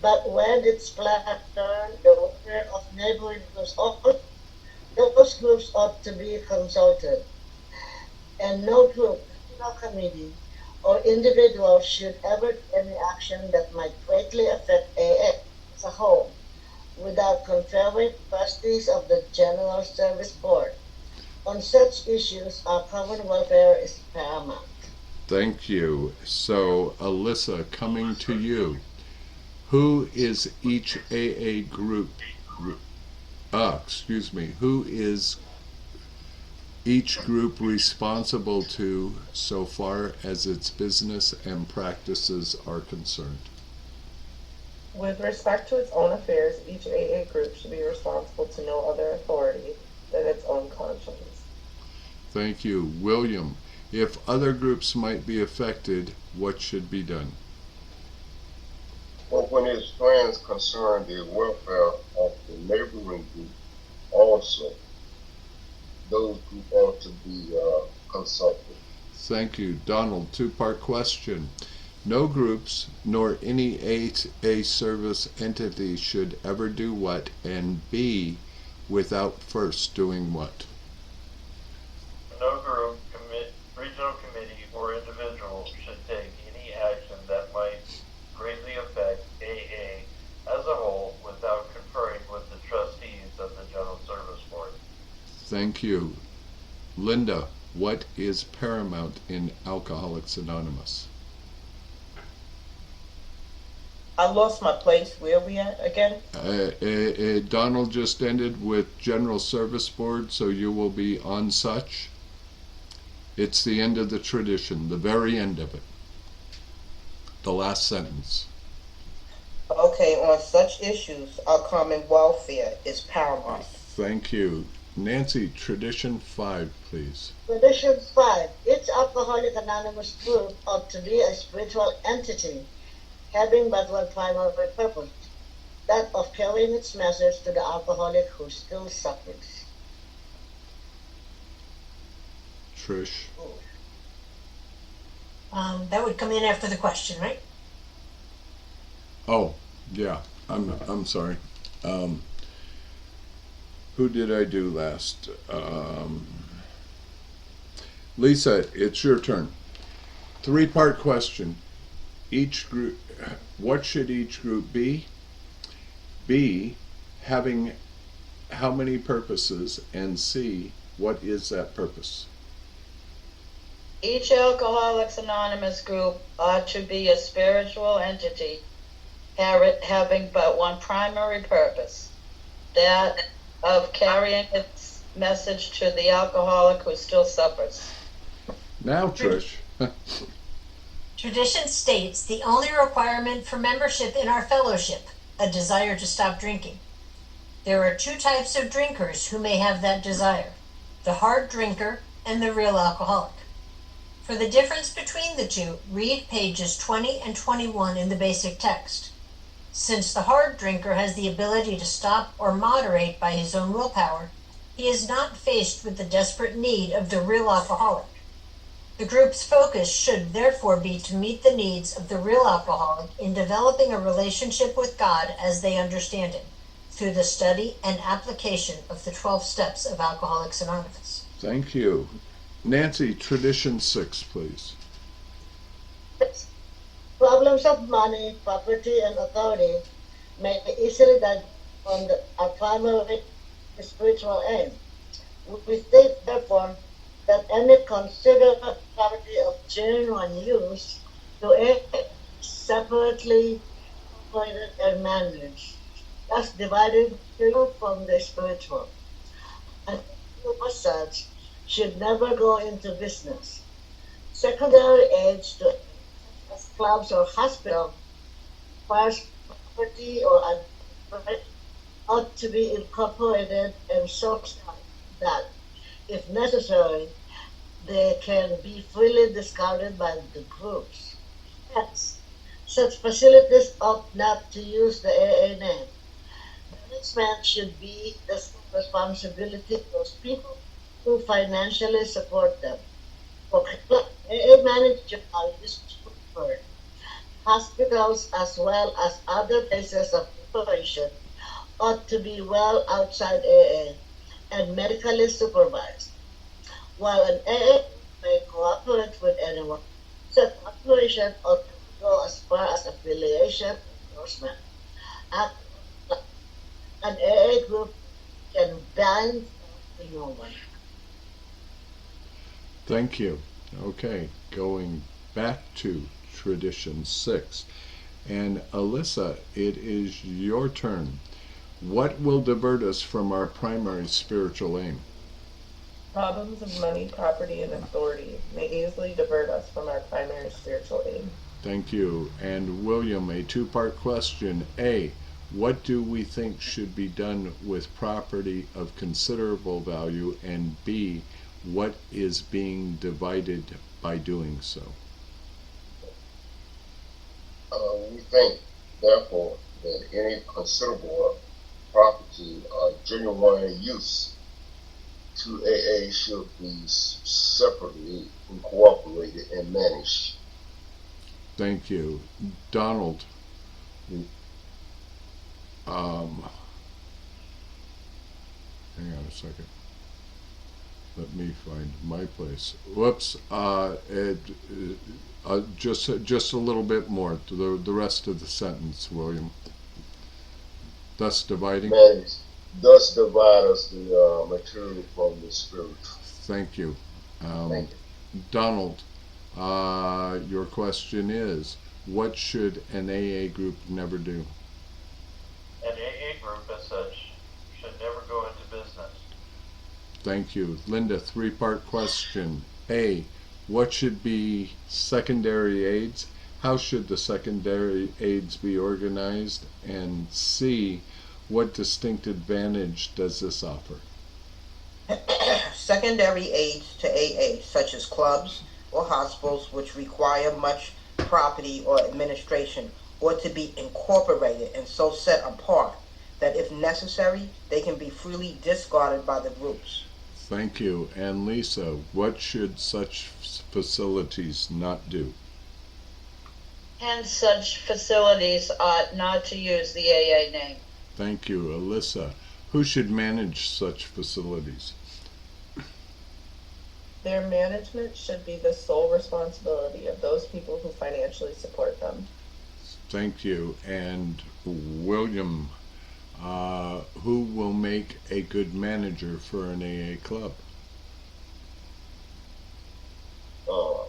But when its plan turn the welfare of neighboring groups over, those groups ought to be consulted. And no group, no committee, or individual should ever take any action that might greatly affect AA as a whole without conferring trustees of the General Service Board. On such issues, our common welfare is paramount. Thank you. So, Alyssa, coming to you. Who is each AA group? Who is each group responsible to so far as its business and practices are concerned? With respect to its own affairs, each AA group should be responsible to no other authority than its own conscience. Thank you. William, if other groups might be affected, what should be done? But when its plans concern the welfare of the neighboring group also, those groups ought to be consulted. Thank you. Donald, two-part question. No groups nor any AA service entity should ever do what? And B, without first doing what? No group, regional committee, or individual should take any action that might greatly affect AA as a whole without conferring with the trustees of the General Service Board. Thank you. Linda, what is paramount in Alcoholics Anonymous? I lost my place. Where are we at again? Donald just ended with General Service Board, so you will be on such. It's the end of the tradition, the very end of it. The last sentence. Okay, on such issues, our common welfare is paramount. Thank you. Nancy, Tradition 5, please. Tradition 5. Each Alcoholic Anonymous group ought to be a spiritual entity having but one primary purpose, that of carrying its message to the alcoholic who still suffers. Trish. That would come in after the question, right? Oh, yeah. I'm sorry. Who did I do last? Lisa, it's your turn. 3-part question. Each group, what should each group be? B, having how many purposes? And C, what is that purpose? Each Alcoholics Anonymous group ought to be a spiritual entity having but one primary purpose, that of carrying its message to the alcoholic who still suffers. Now, Trish. Tradition states the only requirement for membership in our fellowship, a desire to stop drinking. There are 2 types of drinkers who may have that desire, the hard drinker and the real alcoholic. For the difference between the two, read pages 20 and 21 in the basic text. Since the hard drinker has the ability to stop or moderate by his own willpower, he is not faced with the desperate need of the real alcoholic. The group's focus should therefore be to meet the needs of the real alcoholic in developing a relationship with God as they understand it, through the study and application of the 12 steps of Alcoholics Anonymous. Thank you. Nancy, Tradition 6, please. Problems of money, property, and authority may easily die on our primary spiritual aim. We state, therefore, that any considered property of genuine use to it separately operated and managed, thus divided from the spiritual. And as such, should never go into business. Secondary aids to clubs or hospital, first property or ought to be incorporated and so that, if necessary, they can be freely discarded by the groups. Hence, such facilities ought not to use the AA name. Management should be the responsibility of those people who financially support them. For AA managers are used to preferred. Hospitals, as well as other places of operation, ought to be well outside AA and medically supervised. While an AA may cooperate with anyone, such operation ought to go as far as affiliation endorsement. An AA group can bind to no one. Thank you. Okay, going back to Tradition 6. And Alyssa, it is your turn. What will divert us from our primary spiritual aim? Problems of money, property, and authority may easily divert us from our primary spiritual aim. Thank you. And William, a 2-part question. A, what do we think should be done with property of considerable value? And B, what is being divided by doing so? We think, therefore, that any considerable property or genuine use to AA should be separately incorporated and managed. Thank you. Donald, hang on a second. Let me find my place. Whoops. Just a little bit more to the rest of the sentence, William. Thus dividing. Thus divide us the material from the spiritual. Thank you. Thank you. Donald, your question is, what should an AA group never do? An AA group as such should never go into business. Thank you. Linda, three-part question. A, what should be secondary aids? How should the secondary aids be organized? And C, what distinct advantage does this offer? Secondary aids to AA, such as clubs or hospitals which require much property or administration, ought to be incorporated and so set apart that if necessary, they can be freely discarded by the groups. Thank you. And Lisa, what should such facilities not do? And such facilities ought not to use the AA name. Thank you. Alyssa, who should manage such facilities? Their management should be the sole responsibility of those people who financially support them. Thank you. And William, who will make a good manager for an AA club? Well,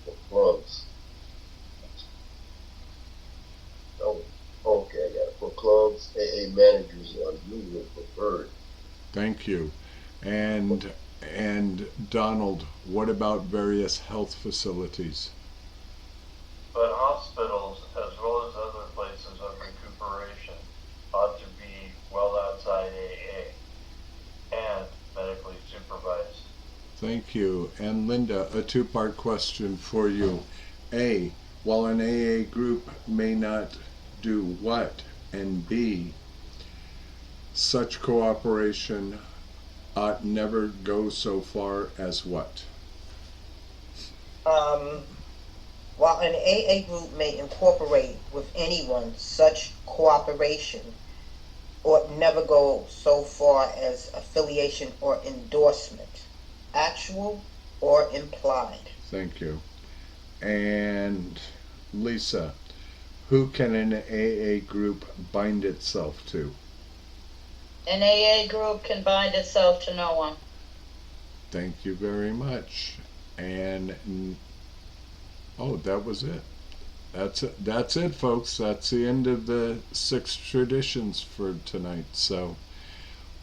for clubs. Oh, okay, I got it. For clubs, AA managers are usually preferred. Thank you. And Donald, what about various health facilities? But hospitals, as well as other places of recuperation, ought to be well outside AA and medically supervised. Thank you. And Linda, a two-part question for you. A, while an AA group may not do what? And B, such cooperation ought never go so far as what? While an AA group may incorporate with anyone, such cooperation ought never go so far as affiliation or endorsement, actual or implied. Thank you. And Lisa, who can an AA group bind itself to? An AA group can bind itself to no one. Thank you very much. And oh, that was it. That's it, folks. That's the end of the 6 traditions for tonight. So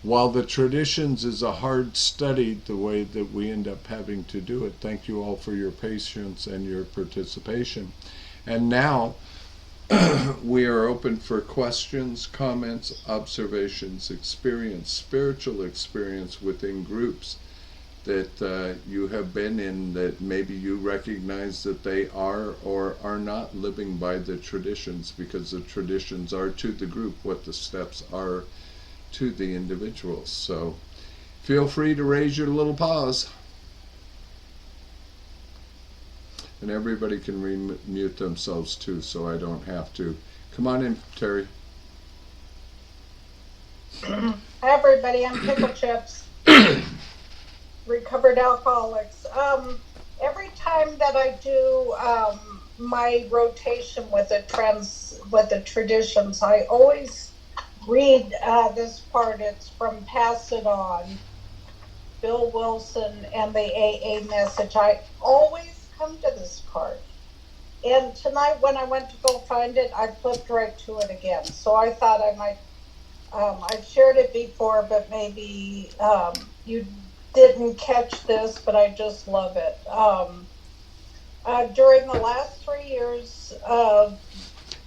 while the traditions is a hard study, the way that we end up having to do it, thank you all for your patience and your participation. And now we are open for questions, comments, observations, experience, spiritual experience within groups that you have been in, that maybe you recognize that they are or are not living by the traditions, because the traditions are to the group what the steps are to the individuals. So feel free to raise your little paws. And everybody can mute themselves too, so I don't have to. Come on in, Terry. Hi everybody, I'm Pickle Chips. Recovered alcoholics. Every time that I do my rotation with the traditions, I always read this part. It's from Pass It On, Bill Wilson and the AA message. I always come to this part. And tonight when I went to go find it, I flipped right to it again. So I thought I might, I've shared it before, but maybe you didn't catch this, but I just love it. During the last 3 years of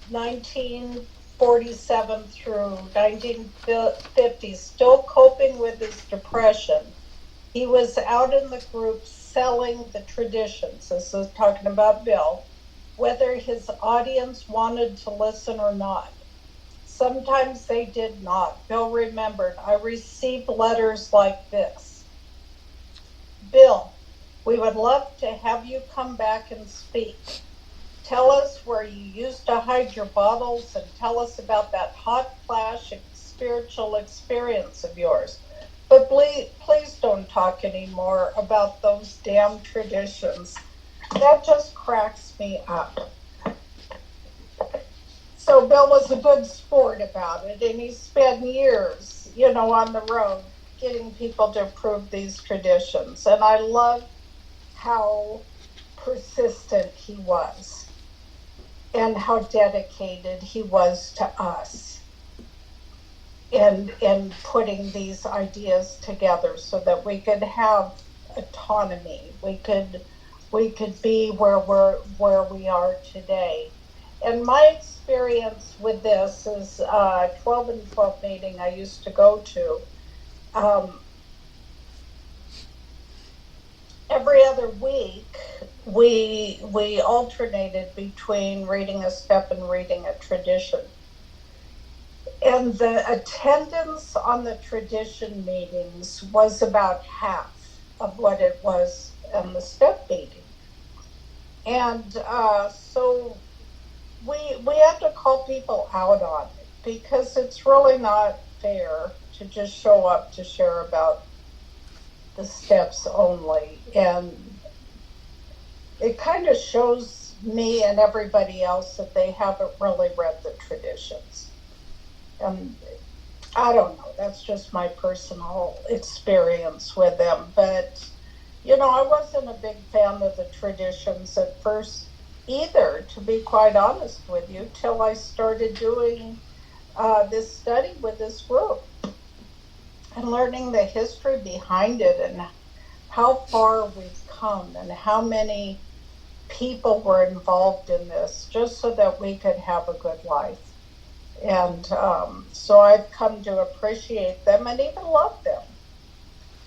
1947 through 1950, still coping with his depression, he was out in the group selling the traditions. This is talking about Bill, whether his audience wanted to listen or not. Sometimes they did not. Bill remembered, I received letters like this. Bill, we would love to have you come back and speak. Tell us where you used to hide your bottles and tell us about that hot flash spiritual experience of yours. But please don't talk anymore about those damn traditions. That just cracks me up. So Bill was a good sport about it, and he spent years, on the road getting people to approve these traditions. And I love how persistent he was and how dedicated he was to us and putting these ideas together so that we could have autonomy. We could be where we are today. And my experience with this is 12 and 12 meeting I used to go to. Every other week, we alternated between reading a step and reading a tradition. And the attendance on the tradition meetings was about half of what it was in the step meeting. And so we have to call people out on it because it's really not fair to just show up to share about the steps only. And it kind of shows me and everybody else that they haven't really read the traditions. I don't know, that's just my personal experience with them. But, I wasn't a big fan of the traditions at first either, to be quite honest with you, till I started doing this study with this group and learning the history behind it and how far we've come and how many people were involved in this just so that we could have a good life. And so I've come to appreciate them and even love them.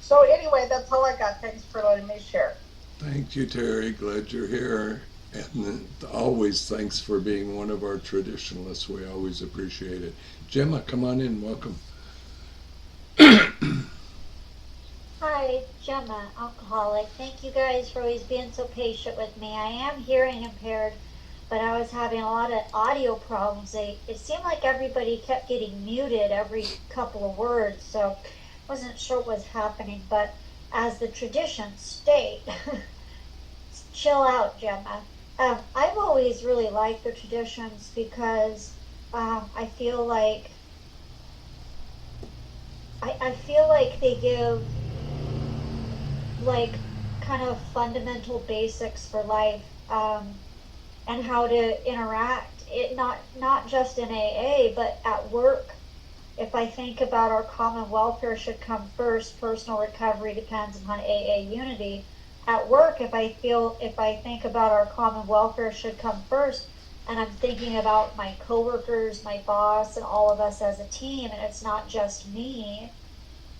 So anyway, that's all I got. Thanks for letting me share. Thank you, Terry. Glad you're here. And always thanks for being one of our traditionalists. We always appreciate it. Gemma, come on in. Welcome. Hi, Gemma, alcoholic. Thank you guys for always being so patient with me. I am hearing impaired, but I was having a lot of audio problems. It seemed like everybody kept getting muted every couple of words, so wasn't sure what was happening. But as the traditions state, chill out, Gemma. I've always really liked the traditions because I feel like they give like kind of fundamental basics for life and how to interact. It not just in AA, but at work. If I think about our common welfare should come first, personal recovery depends upon AA unity. At work, if I think about our common welfare should come first, and I'm thinking about my coworkers, my boss, and all of us as a team, and it's not just me,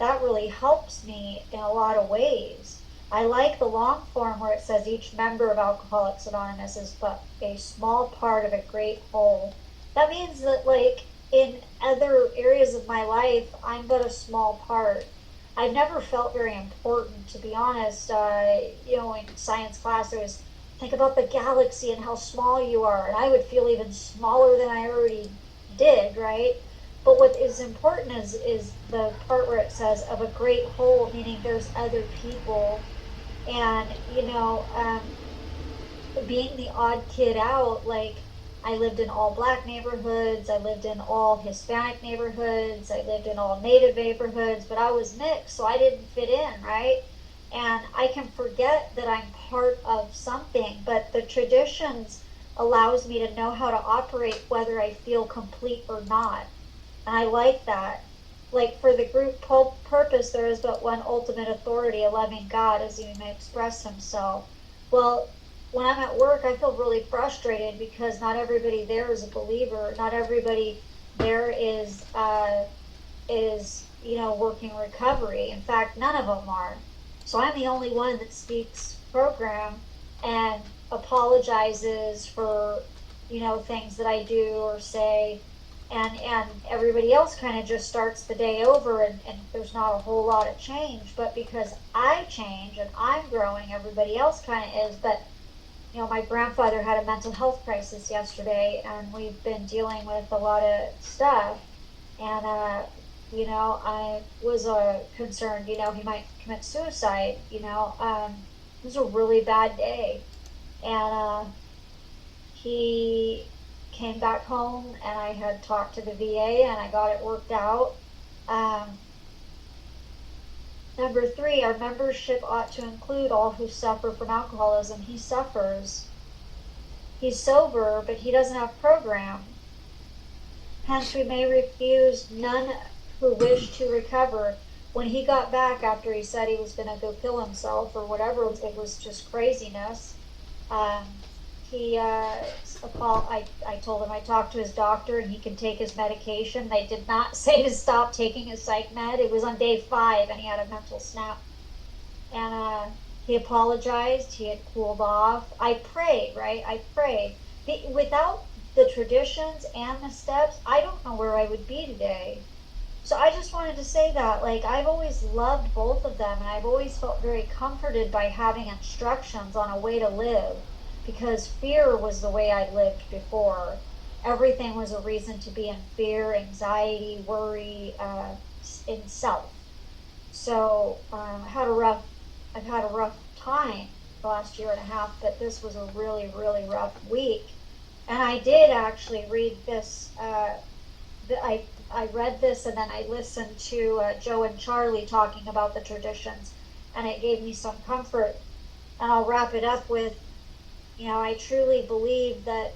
that really helps me in a lot of ways. I like the long form where it says each member of Alcoholics Anonymous is but a small part of a great whole. That means that, like, in other areas of my life, I'm but a small part. I've never felt very important, to be honest. In science class, I was think about the galaxy and how small you are, and I would feel even smaller than I already did, right? But what is important is the part where it says of a great whole, meaning there's other people. And, being the odd kid out, like, I lived in all black neighborhoods, I lived in all Hispanic neighborhoods, I lived in all Native neighborhoods, but I was mixed, so I didn't fit in, right? And I can forget that I'm part of something, but the traditions allows me to know how to operate whether I feel complete or not. And I like that. Like, for the group purpose, there is but one ultimate authority, a loving God, as he may express himself. Well, when I'm at work, I feel really frustrated because not everybody there is a believer. Not everybody there is working recovery. In fact, none of them are. So I'm the only one that speaks program and apologizes for, things that I do or say. And everybody else kind of just starts the day over and there's not a whole lot of change. But because I change and I'm growing, everybody else kind of is. But my grandfather had a mental health crisis yesterday, and we've been dealing with a lot of stuff. And I was concerned, he might commit suicide, it was a really bad day. And he came back home, and I had talked to the VA, and I got it worked out. Number 3, our membership ought to include all who suffer from alcoholism. He suffers. He's sober, but he doesn't have program. Hence, we may refuse none who wish to recover. When he got back after he said he was going to go kill himself or whatever, it was just craziness. I told him I talked to his doctor and he can take his medication. They did not say to stop taking his psych med. It was on day 5 and he had a mental snap. And he apologized. He had cooled off. I prayed, right? I prayed. Without the traditions and the steps, I don't know where I would be today. So I just wanted to say that, I've always loved both of them, and I've always felt very comforted by having instructions on a way to live, because fear was the way I lived before. Everything was a reason to be in fear, anxiety, worry, in self. So I've had a rough time the last year and a half, but this was a really, really rough week. And I did actually read this. I read this, and then I listened to Joe and Charlie talking about the traditions, and it gave me some comfort. And I'll wrap it up with, I truly believe that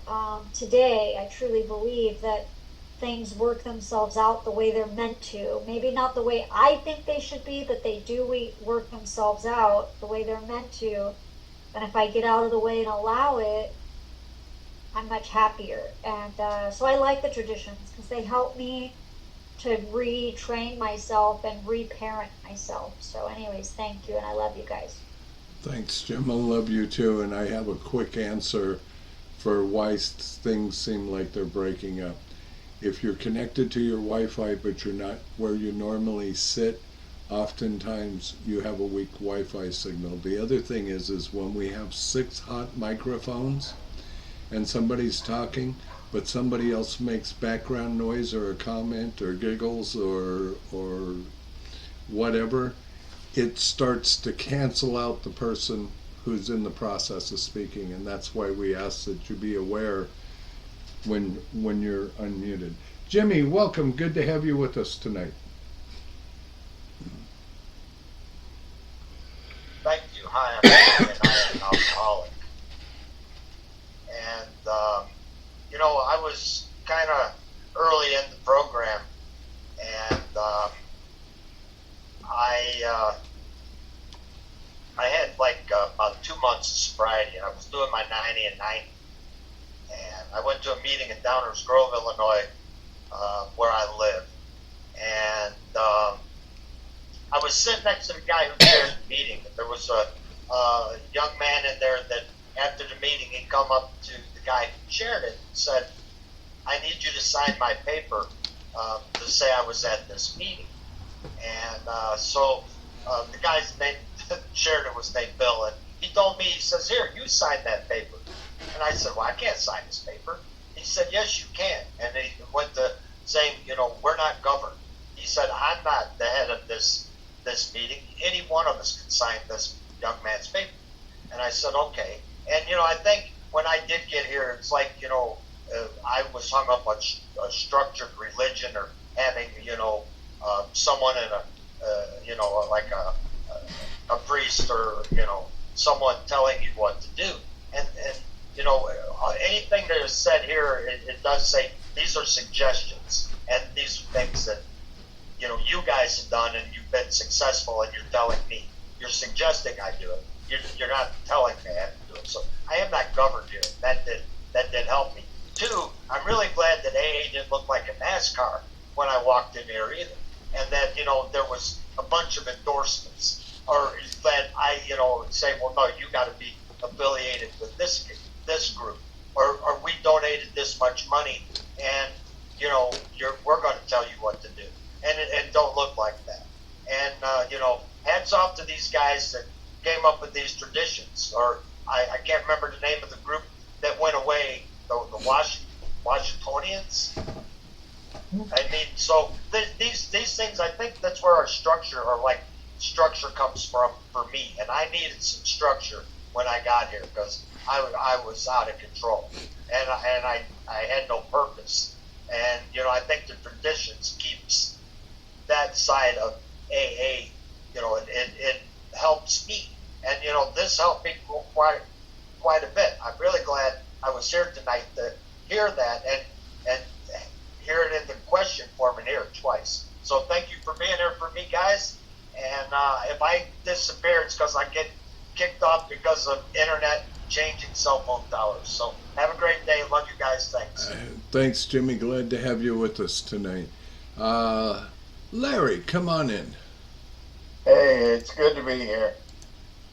today, I truly believe that things work themselves out the way they're meant to. Maybe not the way I think they should be, but they do work themselves out the way they're meant to. And if I get out of the way and allow it, I'm much happier. And so I like the traditions because they help me to retrain myself and reparent myself. So anyways, thank you, and I love you guys. Thanks, Jim. I love you too, and I have a quick answer for why things seem like they're breaking up. If you're connected to your Wi-Fi but you're not where you normally sit, oftentimes you have a weak Wi-Fi signal. The other thing is when we have 6 hot microphones and somebody's talking, but somebody else makes background noise or a comment or giggles or whatever, it starts to cancel out the person who's in the process of speaking, and that's why we ask that you be aware when you're unmuted. Jimmy, welcome. Good to have you with us tonight. Thank you. Hi, I'm Jimmy, and I am an alcoholic. And, I was kind of early in the program, and I had about 2 months of sobriety. I was doing my 90 and 90. And I went to a meeting in Downers Grove, Illinois, where I live. And I was sitting next to the guy who chaired the meeting. There was a young man in there that after the meeting, he come up to the guy who chaired it and said, I need you to sign my paper to say I was at this meeting. And so the guy's name, the chaired it was named Bill, and he told me, he says, here, you sign that paper. And I said, well, I can't sign this paper. He said, yes, you can. And he went to saying, we're not governed. He said, I'm not the head of this meeting. Any one of us can sign this young man's paper. And I said, okay. And, I think when I did get here, it's like, I was hung up on a structured religion or having, someone in like a priest or, someone telling you what to do. And anything that is said here, it does say these are suggestions, and these are things that you guys have done, and you've been successful, and you're telling me, you're suggesting I do it. You're not telling me I have to do it. So I am not governed here. That did help me. 2, I'm really glad that AA didn't look like a NASCAR when I walked in here either, and that there was a bunch of endorsements, or that I say, well, no, you got to be affiliated with this group, or we donated this much money, and we're going to tell you what to do, and don't look like that. And hats off to these guys that came up with these traditions, or I can't remember the name of the group that went away, the Washingtonians. I mean, so these things me, and I needed some structure when I got here because I was out of control, and I had no purpose. And I think the traditions keeps that side of AA. It helps me, and this helped me quite a bit. I'm really glad I was here tonight to hear that and hear it in the question form and hear it twice. So thank you for being here for me, guys. And if I disappear, it's because I get kicked off because of internet changing cell phone towers. So have a great day. Love you guys. Thanks. Thanks, Jimmy. Glad to have you with us tonight. Larry, come on in. Hey, it's good to be here.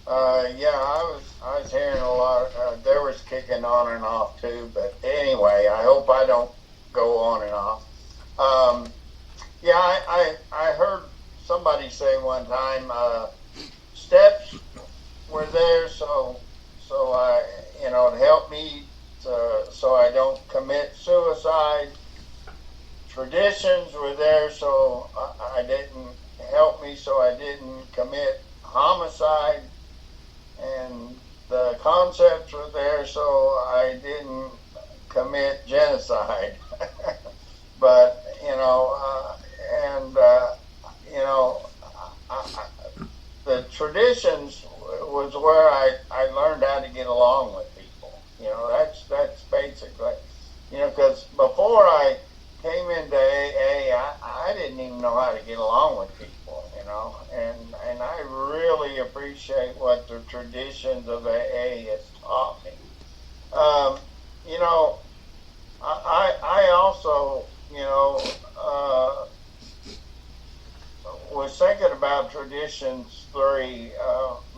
Yeah, I was hearing a lot. There was kicking on and off too, but anyway, I hope I don't go on and off. Yeah, I heard somebody say one time, steps were there so I it helped me so I don't commit suicide. Traditions were there so I didn't help me so I didn't commit homicide, and the concepts were there so I didn't commit genocide. But the traditions was where I learned how to get along with people. That's basically, because before I came into AA, I didn't even know how to get along with people, and I really appreciate what the traditions of AA has taught me. I also, was thinking about Traditions 3,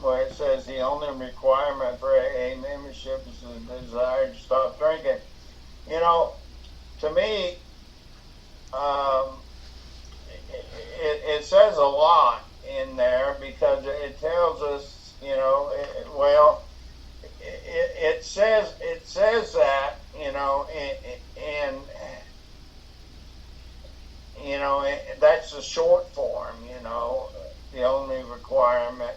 where it says the only requirement for AA membership is the desire to stop drinking. To me, it says a lot in there because it tells us, it says that, that's the short form, the only requirement,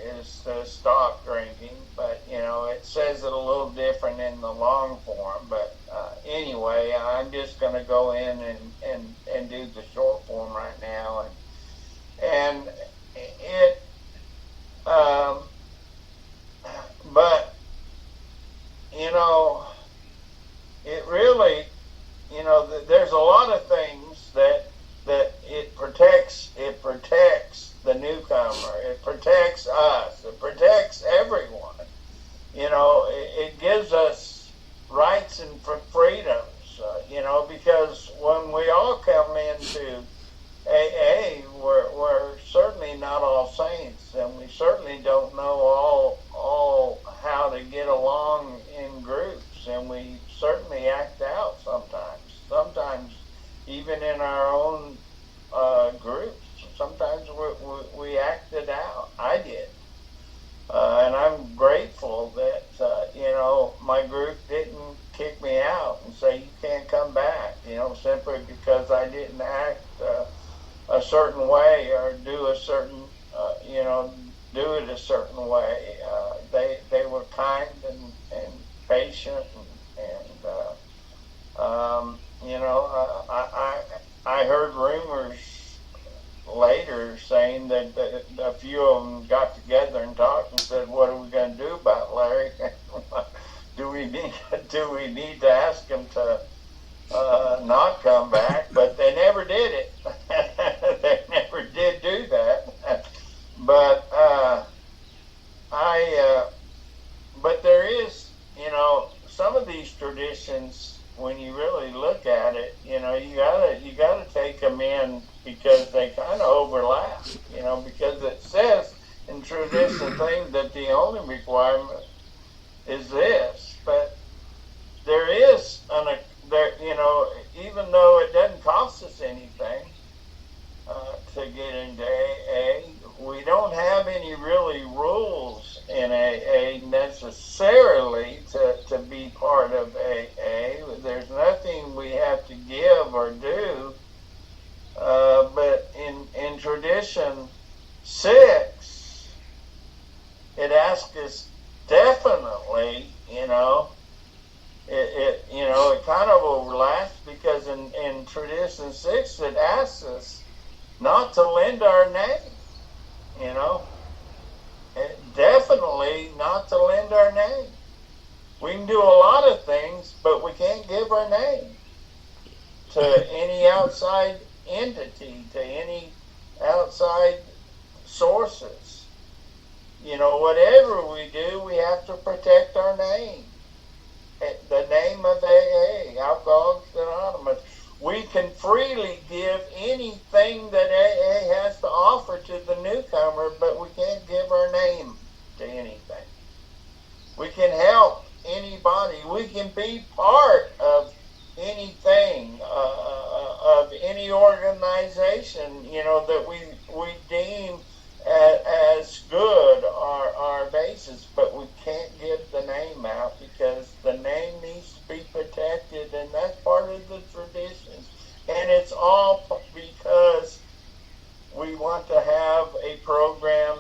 is to stop drinking, but, it says it a little different in the long form, but anyway, I'm just going to go in and do the short form right now, and it, but, it really, there's a lot of things that it protects the newcomer, it protects us, it protects everyone. It gives us rights and freedoms, because when we all come into AA, we're certainly not all saints, and we certainly don't know all how to get along in groups, and we certainly act out sometimes even in our own groups. Sometimes we acted out. I did. And I'm grateful that, my group didn't kick me out and say, you can't come back, simply because I didn't act a certain way or do a certain, do it a certain way. They were kind and patient I heard rumors later saying that a few of them got together and talked and said, "What are we going to do about Larry? do we need to ask him to not come back?" But they never did it. They never did do that. But but there is, some of these traditions, when you really look at it, you gotta take them in because they kind of overlap, because it says in traditional things that the only requirement is this, but there is even though it doesn't cost us anything to get into AA, we don't have any really rules in AA necessarily to be part of AA. There's nothing we have to give or do, but in Tradition 6, it kind of overlaps, because in Tradition 6 it asks us not to lend our name, definitely not to lend our name. We can do a lot of things, but we can't give our name to any outside entity, to any outside sources. Whatever we do, we have to protect our name. The name of AA, Alcoholics Anonymous. We can freely give anything that AA has to offer to the newcomer, but we can't give our name to anything. We can help anybody. We can be part of anything, of any organization, that we deem as good, our basis, but we can't give the name out, because the name needs to be protected, and that's part of the traditions. And it's all because we want to have a program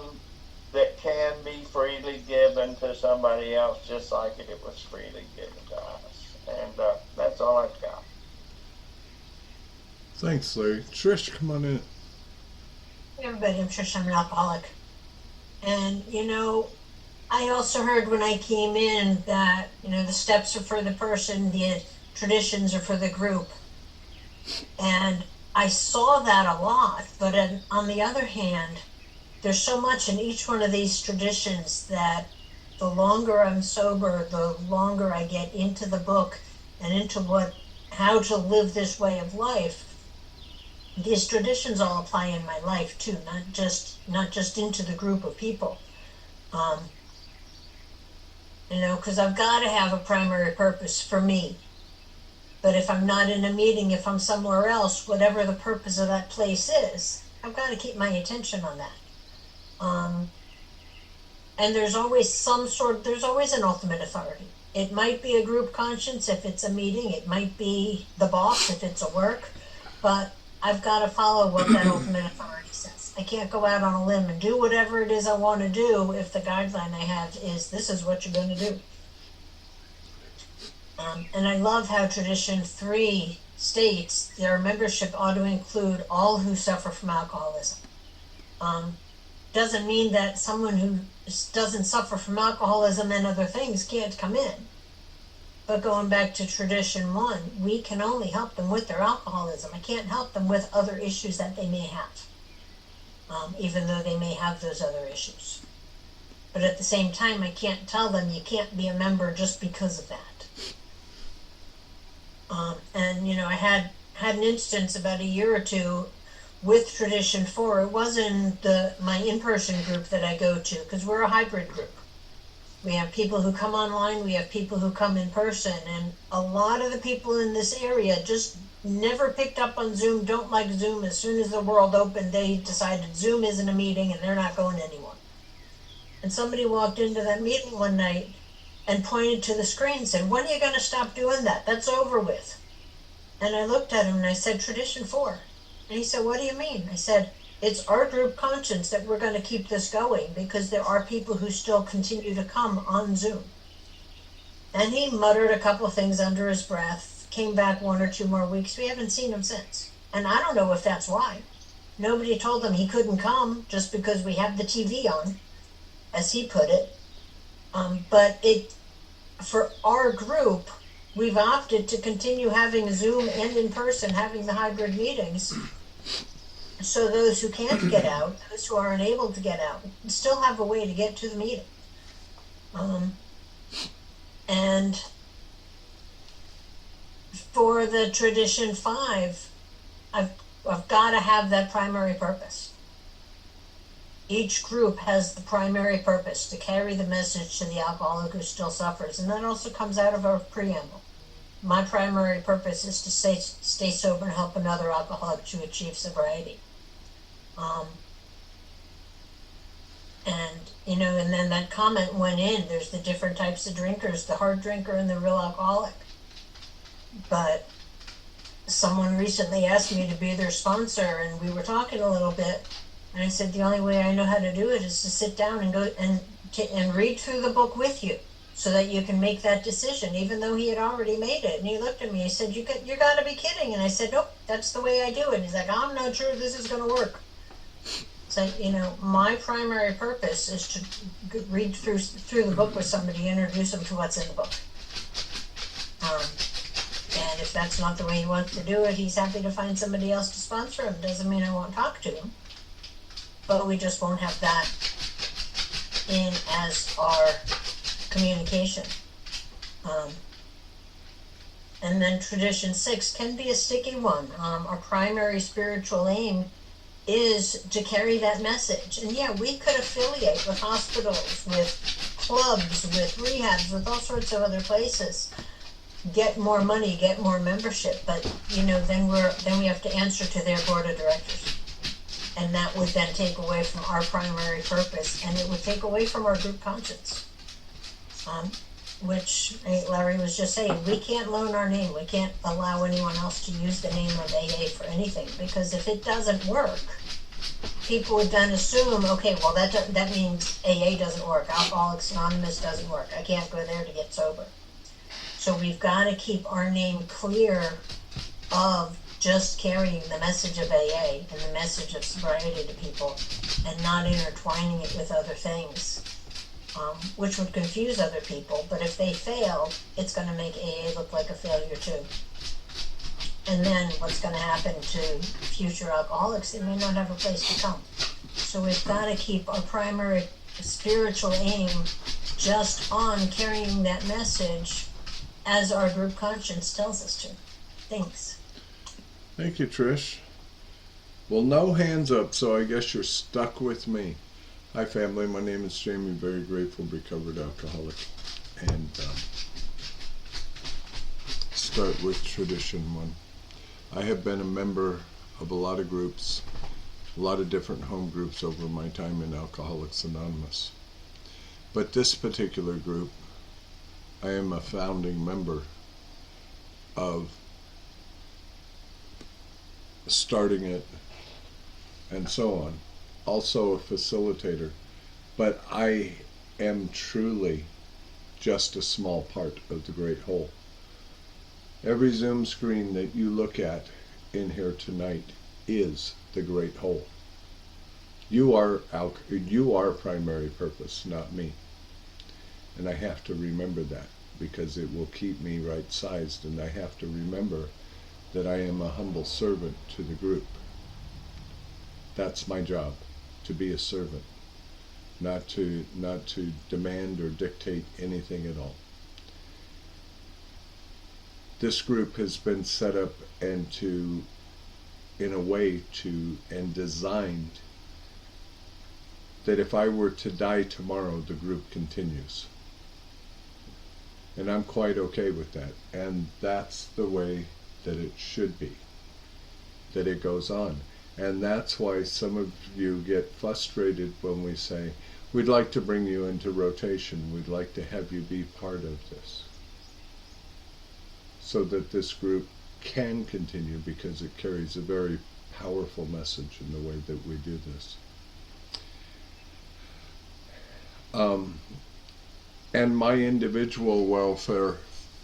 that can be freely given to somebody else, just like it was freely given to us. And that's all I've got. Thanks, Larry. Trish, come on in. Hey everybody, I'm Trish. I'm an alcoholic. And, I also heard when I came in that, the steps are for the person, the traditions are for the group. And I saw that a lot, but on the other hand, there's so much in each one of these traditions that the longer I'm sober, the longer I get into the book and into how to live this way of life. These traditions all apply in my life too, not just into the group of people. Because I've got to have a primary purpose for me. But if I'm not in a meeting, if I'm somewhere else, whatever the purpose of that place is, I've got to keep my attention on that. And there's always there's always an ultimate authority. It might be a group conscience if it's a meeting. It might be the boss if it's a work. But I've got to follow what that ultimate authority says. I can't go out on a limb and do whatever it is I want to do if the guideline I have is this is what you're going to do. And I love how Tradition 3 states their membership ought to include all who suffer from alcoholism. Doesn't mean that someone who doesn't suffer from alcoholism and other things can't come in. But going back to Tradition 1, we can only help them with their alcoholism. I can't help them with other issues that they may have, even though they may have those other issues. But at the same time, I can't tell them you can't be a member just because of that. I had an instance about a year or two with Tradition 4. It wasn't my in-person group that I go to, because we're a hybrid group. We have people who come online, we have people who come in person, and a lot of the people in this area just never picked up on Zoom, don't like Zoom. As soon as the world opened, they decided Zoom isn't a meeting and they're not going anymore. And somebody walked into that meeting one night and pointed to the screen and said, "When are you going to stop doing that? That's over with." And I looked at him and I said, "Tradition 4. And he said, "What do you mean?" I said, "It's our group conscience that we're going to keep this going because there are people who still continue to come on Zoom." And he muttered a couple of things under his breath, came back 1 or 2 more weeks. We haven't seen him since. And I don't know if that's why. Nobody told him he couldn't come just because we have the TV on, as he put it. But for our group, we've opted to continue having Zoom and in person, having the hybrid meetings. So those who can't get out, those who are unable to get out, still have a way to get to the meeting. And for the Tradition 5, I've got to have that primary purpose. Each group has the primary purpose to carry the message to the alcoholic who still suffers. And that also comes out of our preamble. My primary purpose is to stay sober and help another alcoholic to achieve sobriety. And then that comment went in. There's the different types of drinkers, the hard drinker and the real alcoholic. But someone recently asked me to be their sponsor, and we were talking a little bit. And I said, the only way I know how to do it is to sit down and go and read through the book with you so that you can make that decision, even though he had already made it. And he looked at me, he said, you gotta be kidding. And I said, nope, that's the way I do it. He's like, I'm not sure this is gonna work. So, you know, my primary purpose is to read through the book with somebody, introduce them to what's in the book. And if that's not the way he wants to do it, he's happy to find somebody else to sponsor him. Doesn't mean I won't talk to him, but we just won't have that in as our communication. And then tradition 6 can be a sticky one. Our primary spiritual aim is to carry that message. And yeah, we could affiliate with hospitals, with clubs, with rehabs, with all sorts of other places. Get more money, get more membership, but you know, then we have to answer to their board of directors. And that would then take away from our primary purpose, and it would take away from our group conscience. Which Larry was just saying, we can't loan our name. We can't allow anyone else to use the name of AA for anything, because if it doesn't work, people would then assume, okay, well that means AA doesn't work, Alcoholics Anonymous doesn't work, I can't go there to get sober. So we've got to keep our name clear of just carrying the message of AA and the message of sobriety to people, and not intertwining it with other things, which would confuse other people. But if they fail, it's going to make AA look like a failure too. And then what's going to happen to future alcoholics? They may not have a place to come. So we've got to keep our primary spiritual aim just on carrying that message as our group conscience tells us to. Thanks. Thank you, Trish. Well, no hands up, so I guess you're stuck with me. Hi, family. My name is Jamie. Very grateful, recovered alcoholic. And start with tradition 1. I have been a member of a lot of groups, a lot of different home groups over my time in Alcoholics Anonymous. But this particular group, I am a founding member of starting it and so on. Also a facilitator, but I am truly just a small part of the great whole. Every Zoom screen that you look at in here tonight is the great whole. You are primary purpose, not me. And I have to remember that, because it will keep me right-sized, and I have to remember that I am a humble servant to the group. That's my job, to be a servant, not to demand or dictate anything at all. This group has been set up and designed that if I were to die tomorrow, the group continues. And I'm quite okay with that. And that's the way that it should be, that it goes on. And that's why some of you get frustrated when we say, we'd like to bring you into rotation, we'd like to have you be part of this, so that this group can continue, because it carries a very powerful message in the way that we do this. And my individual welfare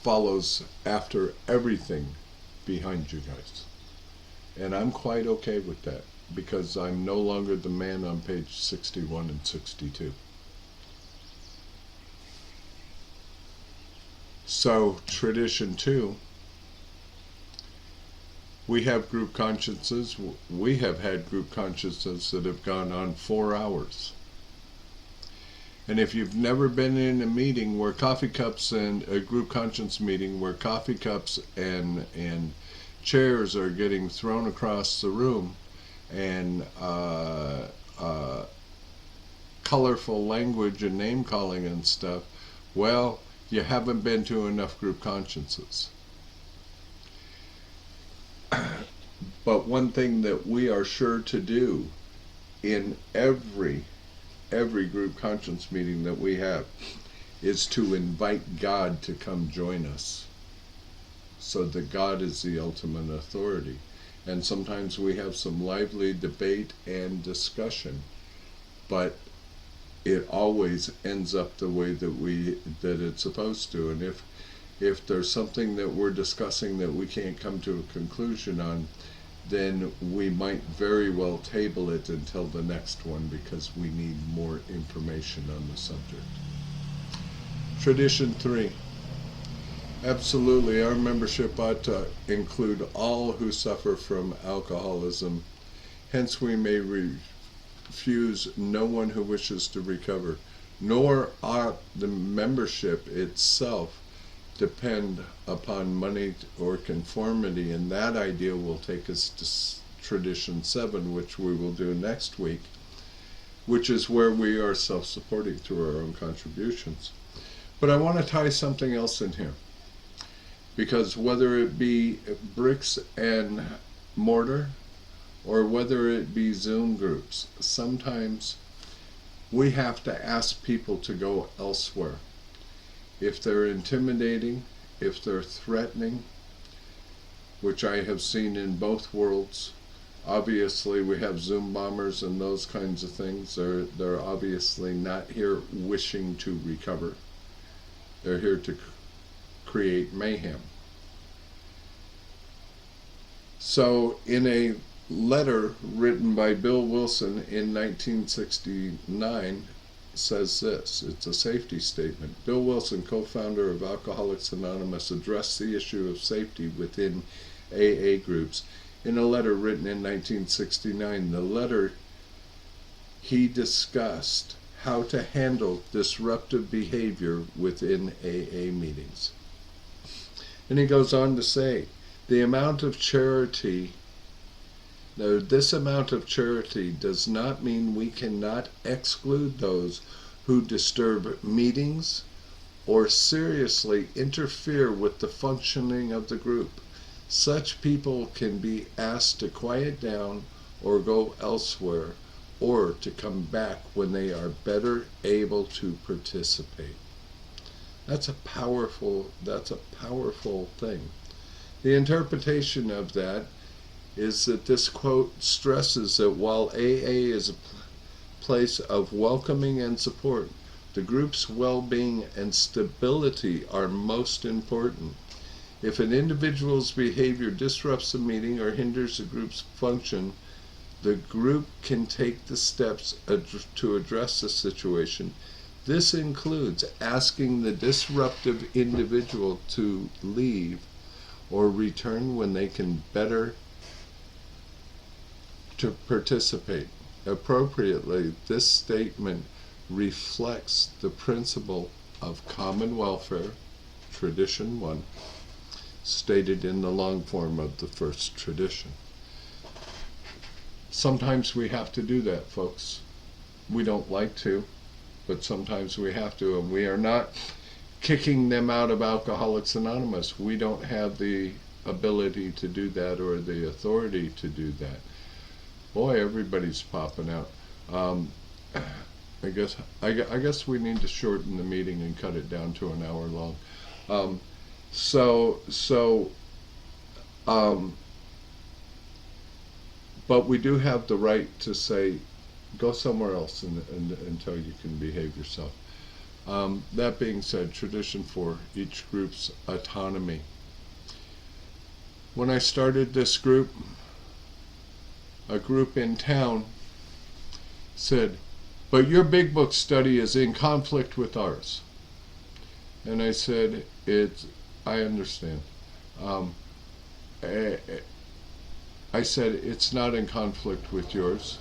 follows after everything behind you guys. And I'm quite okay with that, because I'm no longer the man on page 61 and 62. So, tradition 2, we have group consciences. We have had group consciences that have gone on 4 hours. And if you've never been in a meeting where coffee cups, and a group conscience meeting where coffee cups and chairs are getting thrown across the room, and colorful language and name calling and stuff, well, you haven't been to enough group consciences. But one thing that we are sure to do in every group conscience meeting that we have is to invite God to come join us, so that God is the ultimate authority. And sometimes we have some lively debate and discussion, but it always ends up the way that it's supposed to. And if there's something that we're discussing that we can't come to a conclusion on, then we might very well table it until the next one, because we need more information on the subject. Tradition 3. Absolutely, our membership ought to include all who suffer from alcoholism. Hence, we may refuse no one who wishes to recover, nor ought the membership itself depend upon money or conformity. And that idea will take us to Tradition 7, which we will do next week, which is where we are self-supporting through our own contributions. But I want to tie something else in here, because whether it be bricks and mortar or whether it be Zoom groups, sometimes we have to ask people to go elsewhere. If they're intimidating, if they're threatening, which I have seen in both worlds. Obviously, we have Zoom bombers and those kinds of things. They're obviously not here wishing to recover. They're here to create mayhem. So, in a letter written by Bill Wilson in 1969, says this. It's a safety statement. Bill Wilson, co-founder of Alcoholics Anonymous, addressed the issue of safety within AA groups in a letter written in 1969. The letter, he discussed how to handle disruptive behavior within AA meetings. And he goes on to say, the amount of charity, now this amount of charity does not mean we cannot exclude those who disturb meetings or seriously interfere with the functioning of the group. Such people can be asked to quiet down or go elsewhere, or to come back when they are better able to participate. That's a powerful thing. The interpretation of that is that this quote stresses that while AA is a place of welcoming and support, the group's well-being and stability are most important. If an individual's behavior disrupts the meeting or hinders the group's function, the group can take the steps to address the situation. This includes asking the disruptive individual to leave or return when they can better to participate. Appropriately, this statement reflects the principle of common welfare, Tradition 1, stated in the long form of the first tradition. Sometimes we have to do that, folks. We don't like to, but sometimes we have to, and we are not kicking them out of Alcoholics Anonymous. We don't have the ability to do that or the authority to do that. Boy, everybody's popping out. I guess we need to shorten the meeting and cut it down to an hour long. But we do have the right to say, go somewhere else until you can behave yourself. That being said, Tradition 4, each group's autonomy. When I started this group, a group in town said, but your big book study is in conflict with ours. And I said, I understand. I said, it's not in conflict with yours.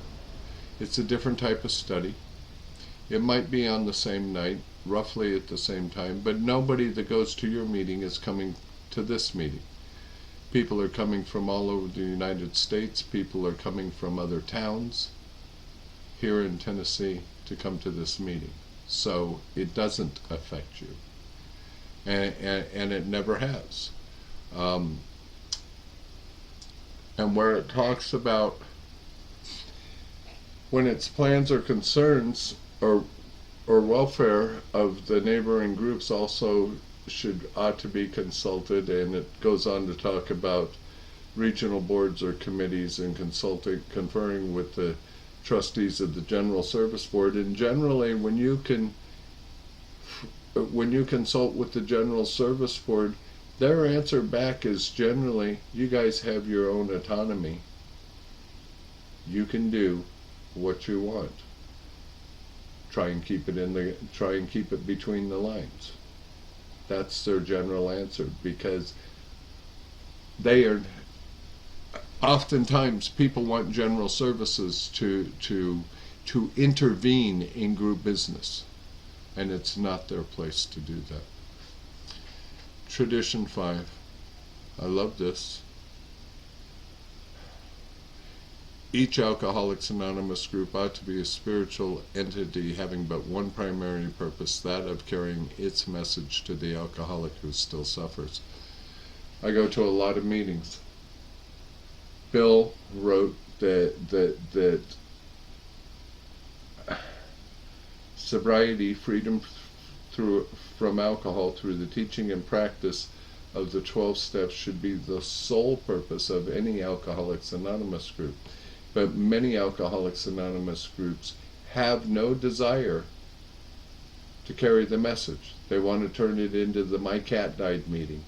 It's a different type of study. It might be on the same night, roughly at the same time, but nobody that goes to your meeting is coming to this meeting. People are coming from all over the United States. People are coming from other towns here in Tennessee to come to this meeting. So it doesn't affect you. And it never has. And where it talks about when its plans or concerns or welfare of the neighboring groups also ought to be consulted, and it goes on to talk about regional boards or committees and conferring with the trustees of the General Service Board, and generally when you consult with the General Service Board, their answer back is generally, you guys have your own autonomy. You can do what you want. Try and keep it between the lines. That's their general answer, because they are oftentimes, people want general services to intervene in group business, and it's not their place to do that. Tradition 5. I love this. Each Alcoholics Anonymous group ought to be a spiritual entity having but one primary purpose, that of carrying its message to the alcoholic who still suffers. I go to a lot of meetings. Bill wrote that sobriety, freedom from alcohol through the teaching and practice of the 12 steps should be the sole purpose of any Alcoholics Anonymous group. But many Alcoholics Anonymous groups have no desire to carry the message. They want to turn it into the "my cat died" meeting,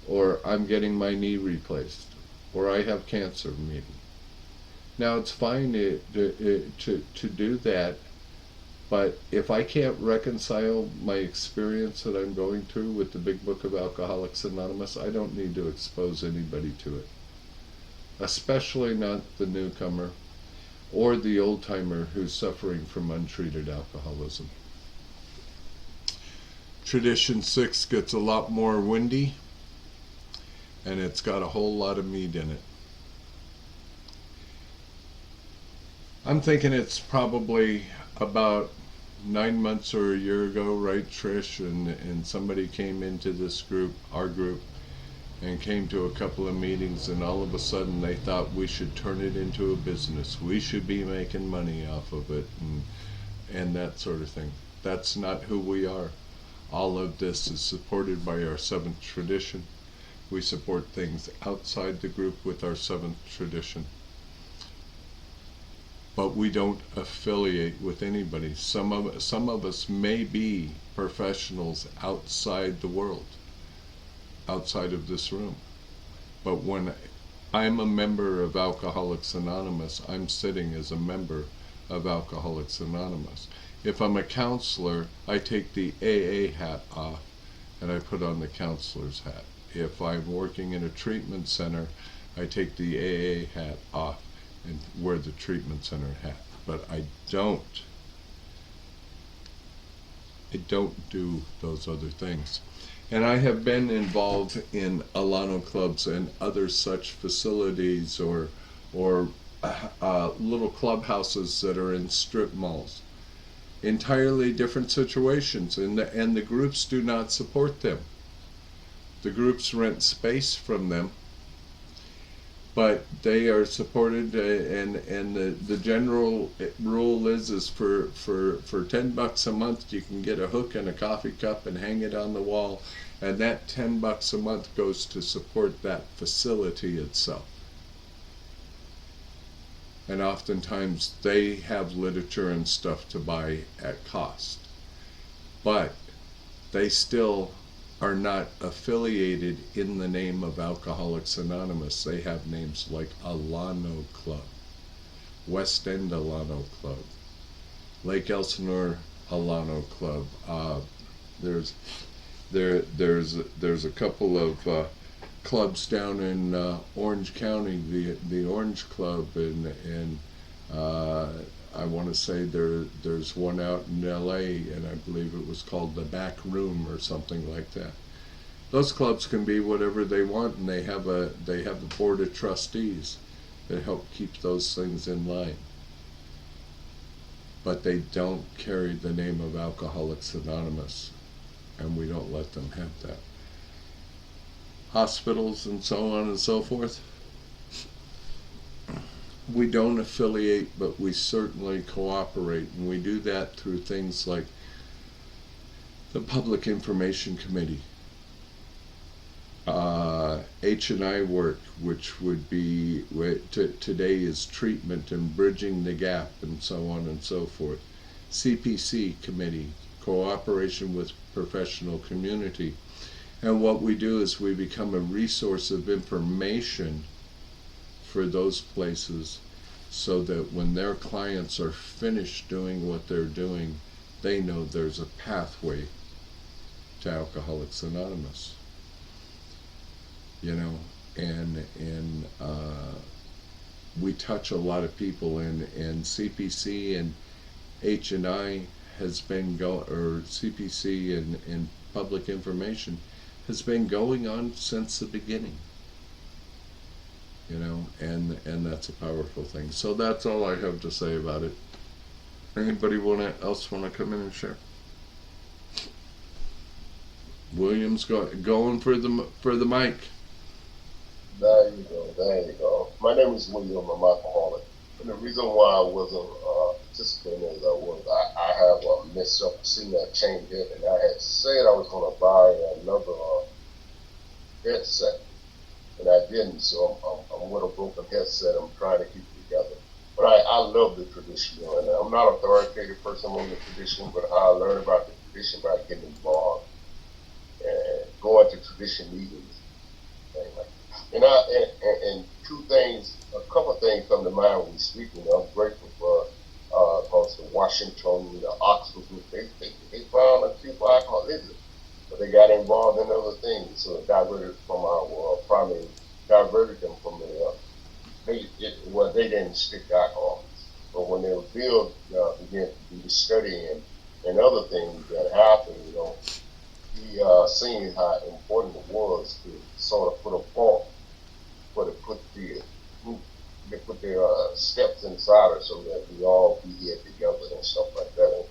or "I'm getting my knee replaced," or "I have cancer" meeting. Now, it's fine to do that, but if I can't reconcile my experience that I'm going through with the Big Book of Alcoholics Anonymous, I don't need to expose anybody to it. Especially not the newcomer or the old-timer who's suffering from untreated alcoholism. Tradition 6 gets a lot more windy, and it's got a whole lot of meat in it. I'm thinking it's probably about 9 months or a year ago, right, Trish? And somebody came into this group, our group, and came to a couple of meetings, and all of a sudden they thought we should turn it into a business. We should be making money off of it, and that sort of thing. That's not who we are. All of this is supported by our 7th tradition. We support things outside the group with our 7th tradition. But we don't affiliate with anybody. Some of us may be professionals outside the world, outside of this room. But when I'm a member of Alcoholics Anonymous, I'm sitting as a member of Alcoholics Anonymous. If I'm a counselor, I take the AA hat off and I put on the counselor's hat. If I'm working in a treatment center, I take the AA hat off and wear the treatment center hat. But I don't do those other things. And I have been involved in Alano clubs and other such facilities, or little clubhouses that are in strip malls. Entirely different situations, and the groups do not support them. The groups rent space from them, but they are supported, and the general rule is for $10 a month you can get a hook and a coffee cup and hang it on the wall, and that $10 a month goes to support that facility itself. And oftentimes they have literature and stuff to buy at cost, but they still are not affiliated in the name of Alcoholics Anonymous. They have names like Alano Club, West End Alano Club, Lake Elsinore Alano Club. There's a couple of clubs down in Orange County, the Orange Club, and I want to say there's one out in LA, and I believe it was called the Back Room or something like that. Those clubs can be whatever they want, and they have a board of trustees that help keep those things in line. But they don't carry the name of Alcoholics Anonymous, and we don't let them have that. Hospitals and so on and so forth, we don't affiliate, but we certainly cooperate, and we do that through things like the Public Information Committee, H&I work, which would be today is treatment and bridging the gap and so on and so forth. CPC committee, cooperation with professional community. And what we do is we become a resource of information for those places, so that when their clients are finished doing what they're doing, they know there's a pathway to Alcoholics Anonymous. You know, and we touch a lot of people, and CPC and H&I has been CPC and public information has been going on since the beginning. You know, and that's a powerful thing. So that's all I have to say about it. Anybody else want to come in and share? William's going for the mic. There you go, there you go. My name is William, I'm alcoholic. And the reason why I wasn't participating is I have a messed up CMAC chain hit, and I had said I was going to buy another headset, and I didn't, so I'm with a broken headset. I'm trying to keep it together. But I love the tradition, and I'm not an authoritative person on the tradition, but I learned about the tradition by getting involved and going to tradition meetings. And two things, a couple of things come to mind when we speak. I'm grateful for because the Washington, the Oxford group, they found a few alcoholism, but they got involved in other things, so it diverted from our primary, diverted them from the they didn't stick to alcohol, but when they were began to do the study and other things that happened, he seen how important it was to sort of put a fault, they put their steps inside us so that we all be here together and stuff like that.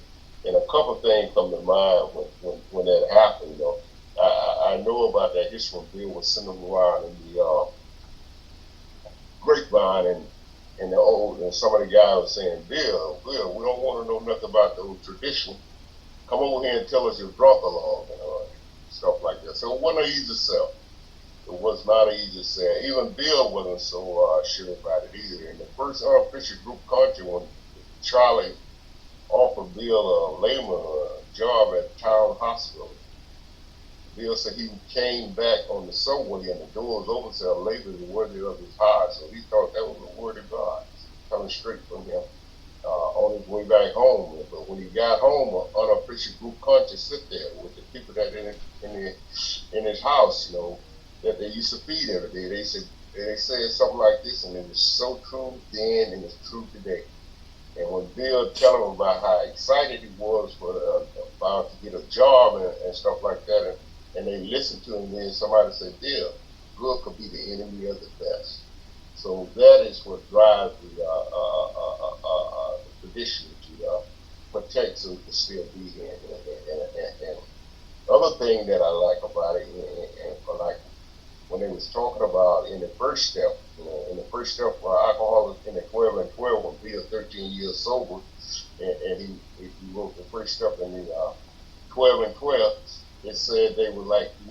And a couple of things come to mind when that happened. I know about that history when Bill was sitting around in the grapevine, and some of the guys were saying, Bill, we don't want to know nothing about the old tradition. Come over here and tell us you're drunk along, stuff like that. So it wasn't an easy sell. It was not an easy sell. Even Bill wasn't so sure about it either. In the first unofficial group country, when Charlie offered Bill a layman a job at Town Hospital, Bill said he came back on the subway and the doors open, said labor is worthy of his heart. So he thought that was the word of God coming straight from him on his way back home. But when he got home, an unofficial group country sit there with the people that in his house, that they used to feed every day. They said something like this, and it was so true then and it's true today. And when Bill tell him about how excited he was for about to get a job and stuff like that, and they listened to him, then somebody said, Bill, good could be the enemy of the best. So that is what drives the tradition to protect so we can still be here. And other thing that I like about it, and like when they was talking about in the first step, for alcoholics in the 12 and 12, when Bill 13 years sober, and he wrote the first step in the 12 and 12, it said we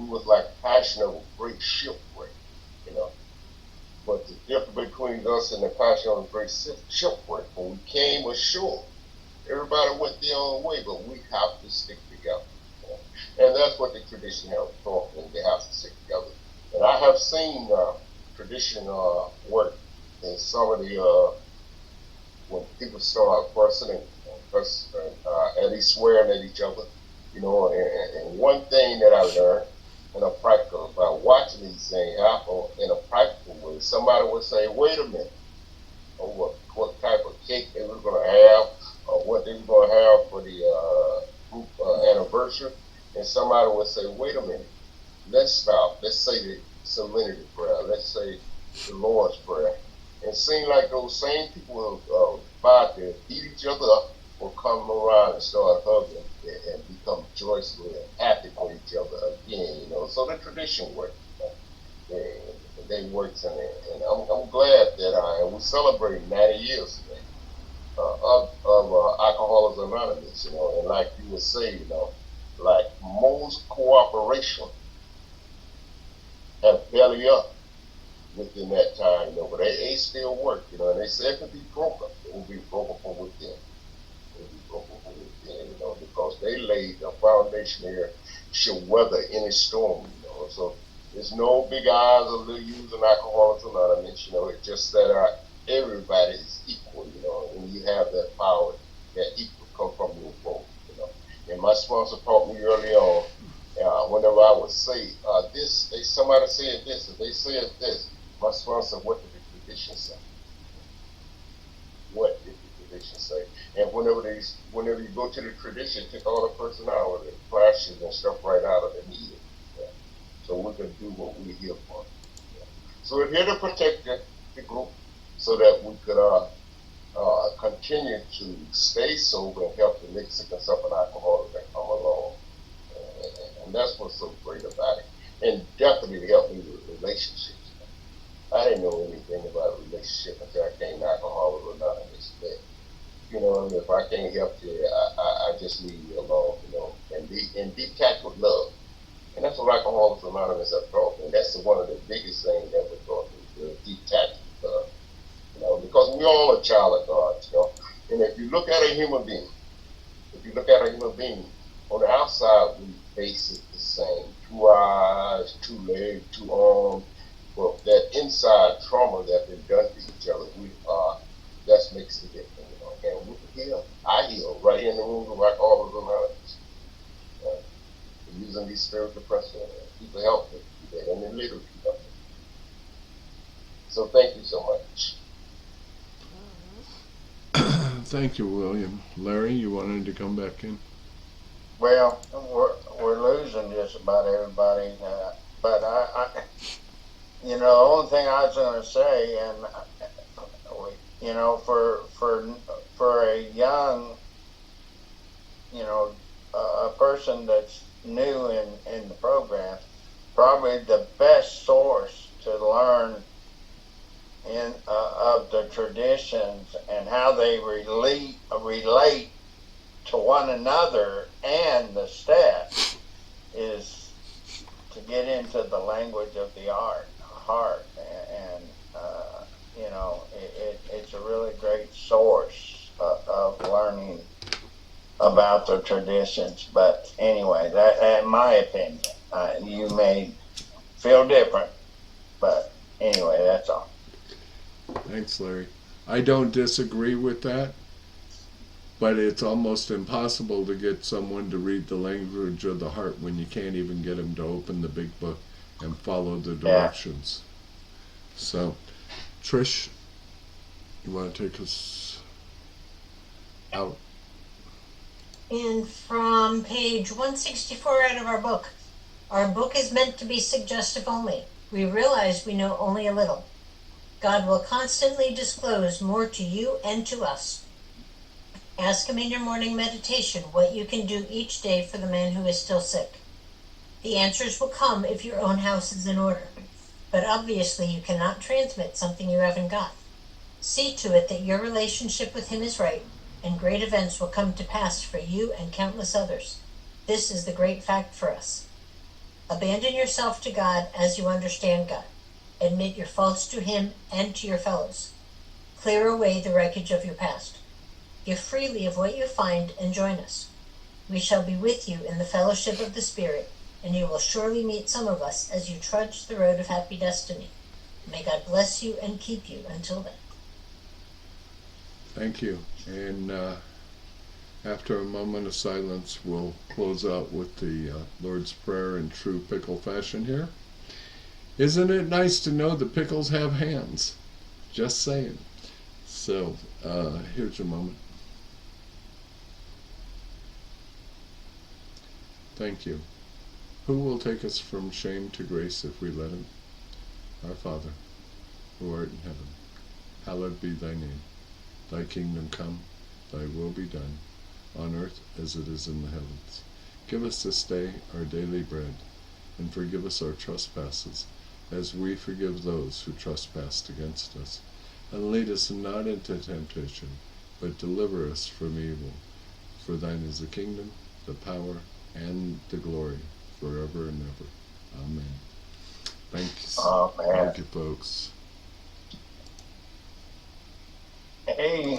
was like passion of a great shipwreck, But the difference between us and the passion of a great shipwreck, when we came ashore, everybody went their own way, but we have to stick together. And that's what the tradition has taught me, they have to stick together. And I have seen tradition work in some of the, when people start fussing and at least swearing at each other, and one thing that I learned in a practical, by watching these things happen in a practical way, somebody would say, wait a minute, or what type of cake they were going to have, or what they were going to have for the group anniversary, and somebody would say, wait a minute, let's stop, let's say the Serenity Prayer, let's say the Lord's Prayer. And it seemed like those same people about to beat each other up will come around and start hugging and become joyful and happy for each other again, So the tradition works. They works in it. And I'm glad that we celebrate 90 years today of Alcoholics Anonymous, and like you would say, like most cooperation have belly up within that time, but they still work, and they say it could be broken. It will be broken from within. It will be broken from within, because they laid a foundation here should weather any storm, So there's no big eyes or little U's and Alcoholics Anonymous, it's just that everybody is equal, and you have that power that equal come from your both, And my sponsor taught me early on, whenever I would say somebody said this, if they said this, my sponsor, what did the tradition say? What did the tradition say? And whenever you go to the tradition, take all the personality, flashes and stuff right out of the meeting. So we can do what we're here for. So we're here to protect the group so that we could continue to stay sober and help the Mexican suffering alcoholics that come along. And that's what's so great about it. And definitely help me with relationships. I didn't know anything about a relationship until I came to Alcoholics Anonymous. If I can't help you, I just leave you alone, and be tact with love. And that's what Alcoholics Anonymous have taught me. And that's one of the biggest things that we're taught me, to be tact with love. Because we're all a child of God, And if you look at a human being, on the outside, we basic the same. 2 eyes, 2 legs, 2 arms. But that inside trauma that's been done to each other, that makes the difference, And we can heal. I heal right here in the room of Alcoholics Anonymous. Using these spiritual pressure, people help me, and they literally help me. So thank you so much. Thank you, William. Larry, you wanted to come back in? Well, we're losing just about everybody, but the only thing I was going to say, and for a young, a person that's new in the program, probably the best source to learn of the traditions and how they relate to one another and the steps is to get into the language of the heart, and it's a really great source of learning about the traditions. But anyway, that in my opinion, you may feel different, but anyway, that's all. Thanks, Larry. I don't disagree with that, but it's almost impossible to get someone to read the language of the heart when you can't even get them to open the big book and follow the directions. So, Trish, you want to take us out? And from page 164 out of our book is meant to be suggestive only. We realize we know only a little. God will constantly disclose more to you and to us. Ask him in your morning meditation what you can do each day for the man who is still sick. The answers will come if your own house is in order. But obviously you cannot transmit something you haven't got. See to it that your relationship with him is right, and great events will come to pass for you and countless others. This is the great fact for us. Abandon yourself to God as you understand God. Admit your faults to him and to your fellows. Clear away the wreckage of your past. Give freely of what you find and join us. We shall be with you in the fellowship of the Spirit, and you will surely meet some of us as you trudge the road of happy destiny. May God bless you and keep you until then. Thank you. And after a moment of silence, we'll close out with the Lord's Prayer in true pickle fashion here. Isn't it nice to know the pickles have hands? Just saying. So, here's a moment. Thank you. Who will take us from shame to grace if we let him? Our Father, who art in heaven, hallowed be thy name. Thy kingdom come, thy will be done, on earth as it is in the heavens. Give us this day our daily bread, and forgive us our trespasses, as we forgive those who trespass against us. And lead us not into temptation, but deliver us from evil. For thine is the kingdom, the power, and the glory, forever and ever. Amen. Thanks. Oh man. Thank you, folks. Hey.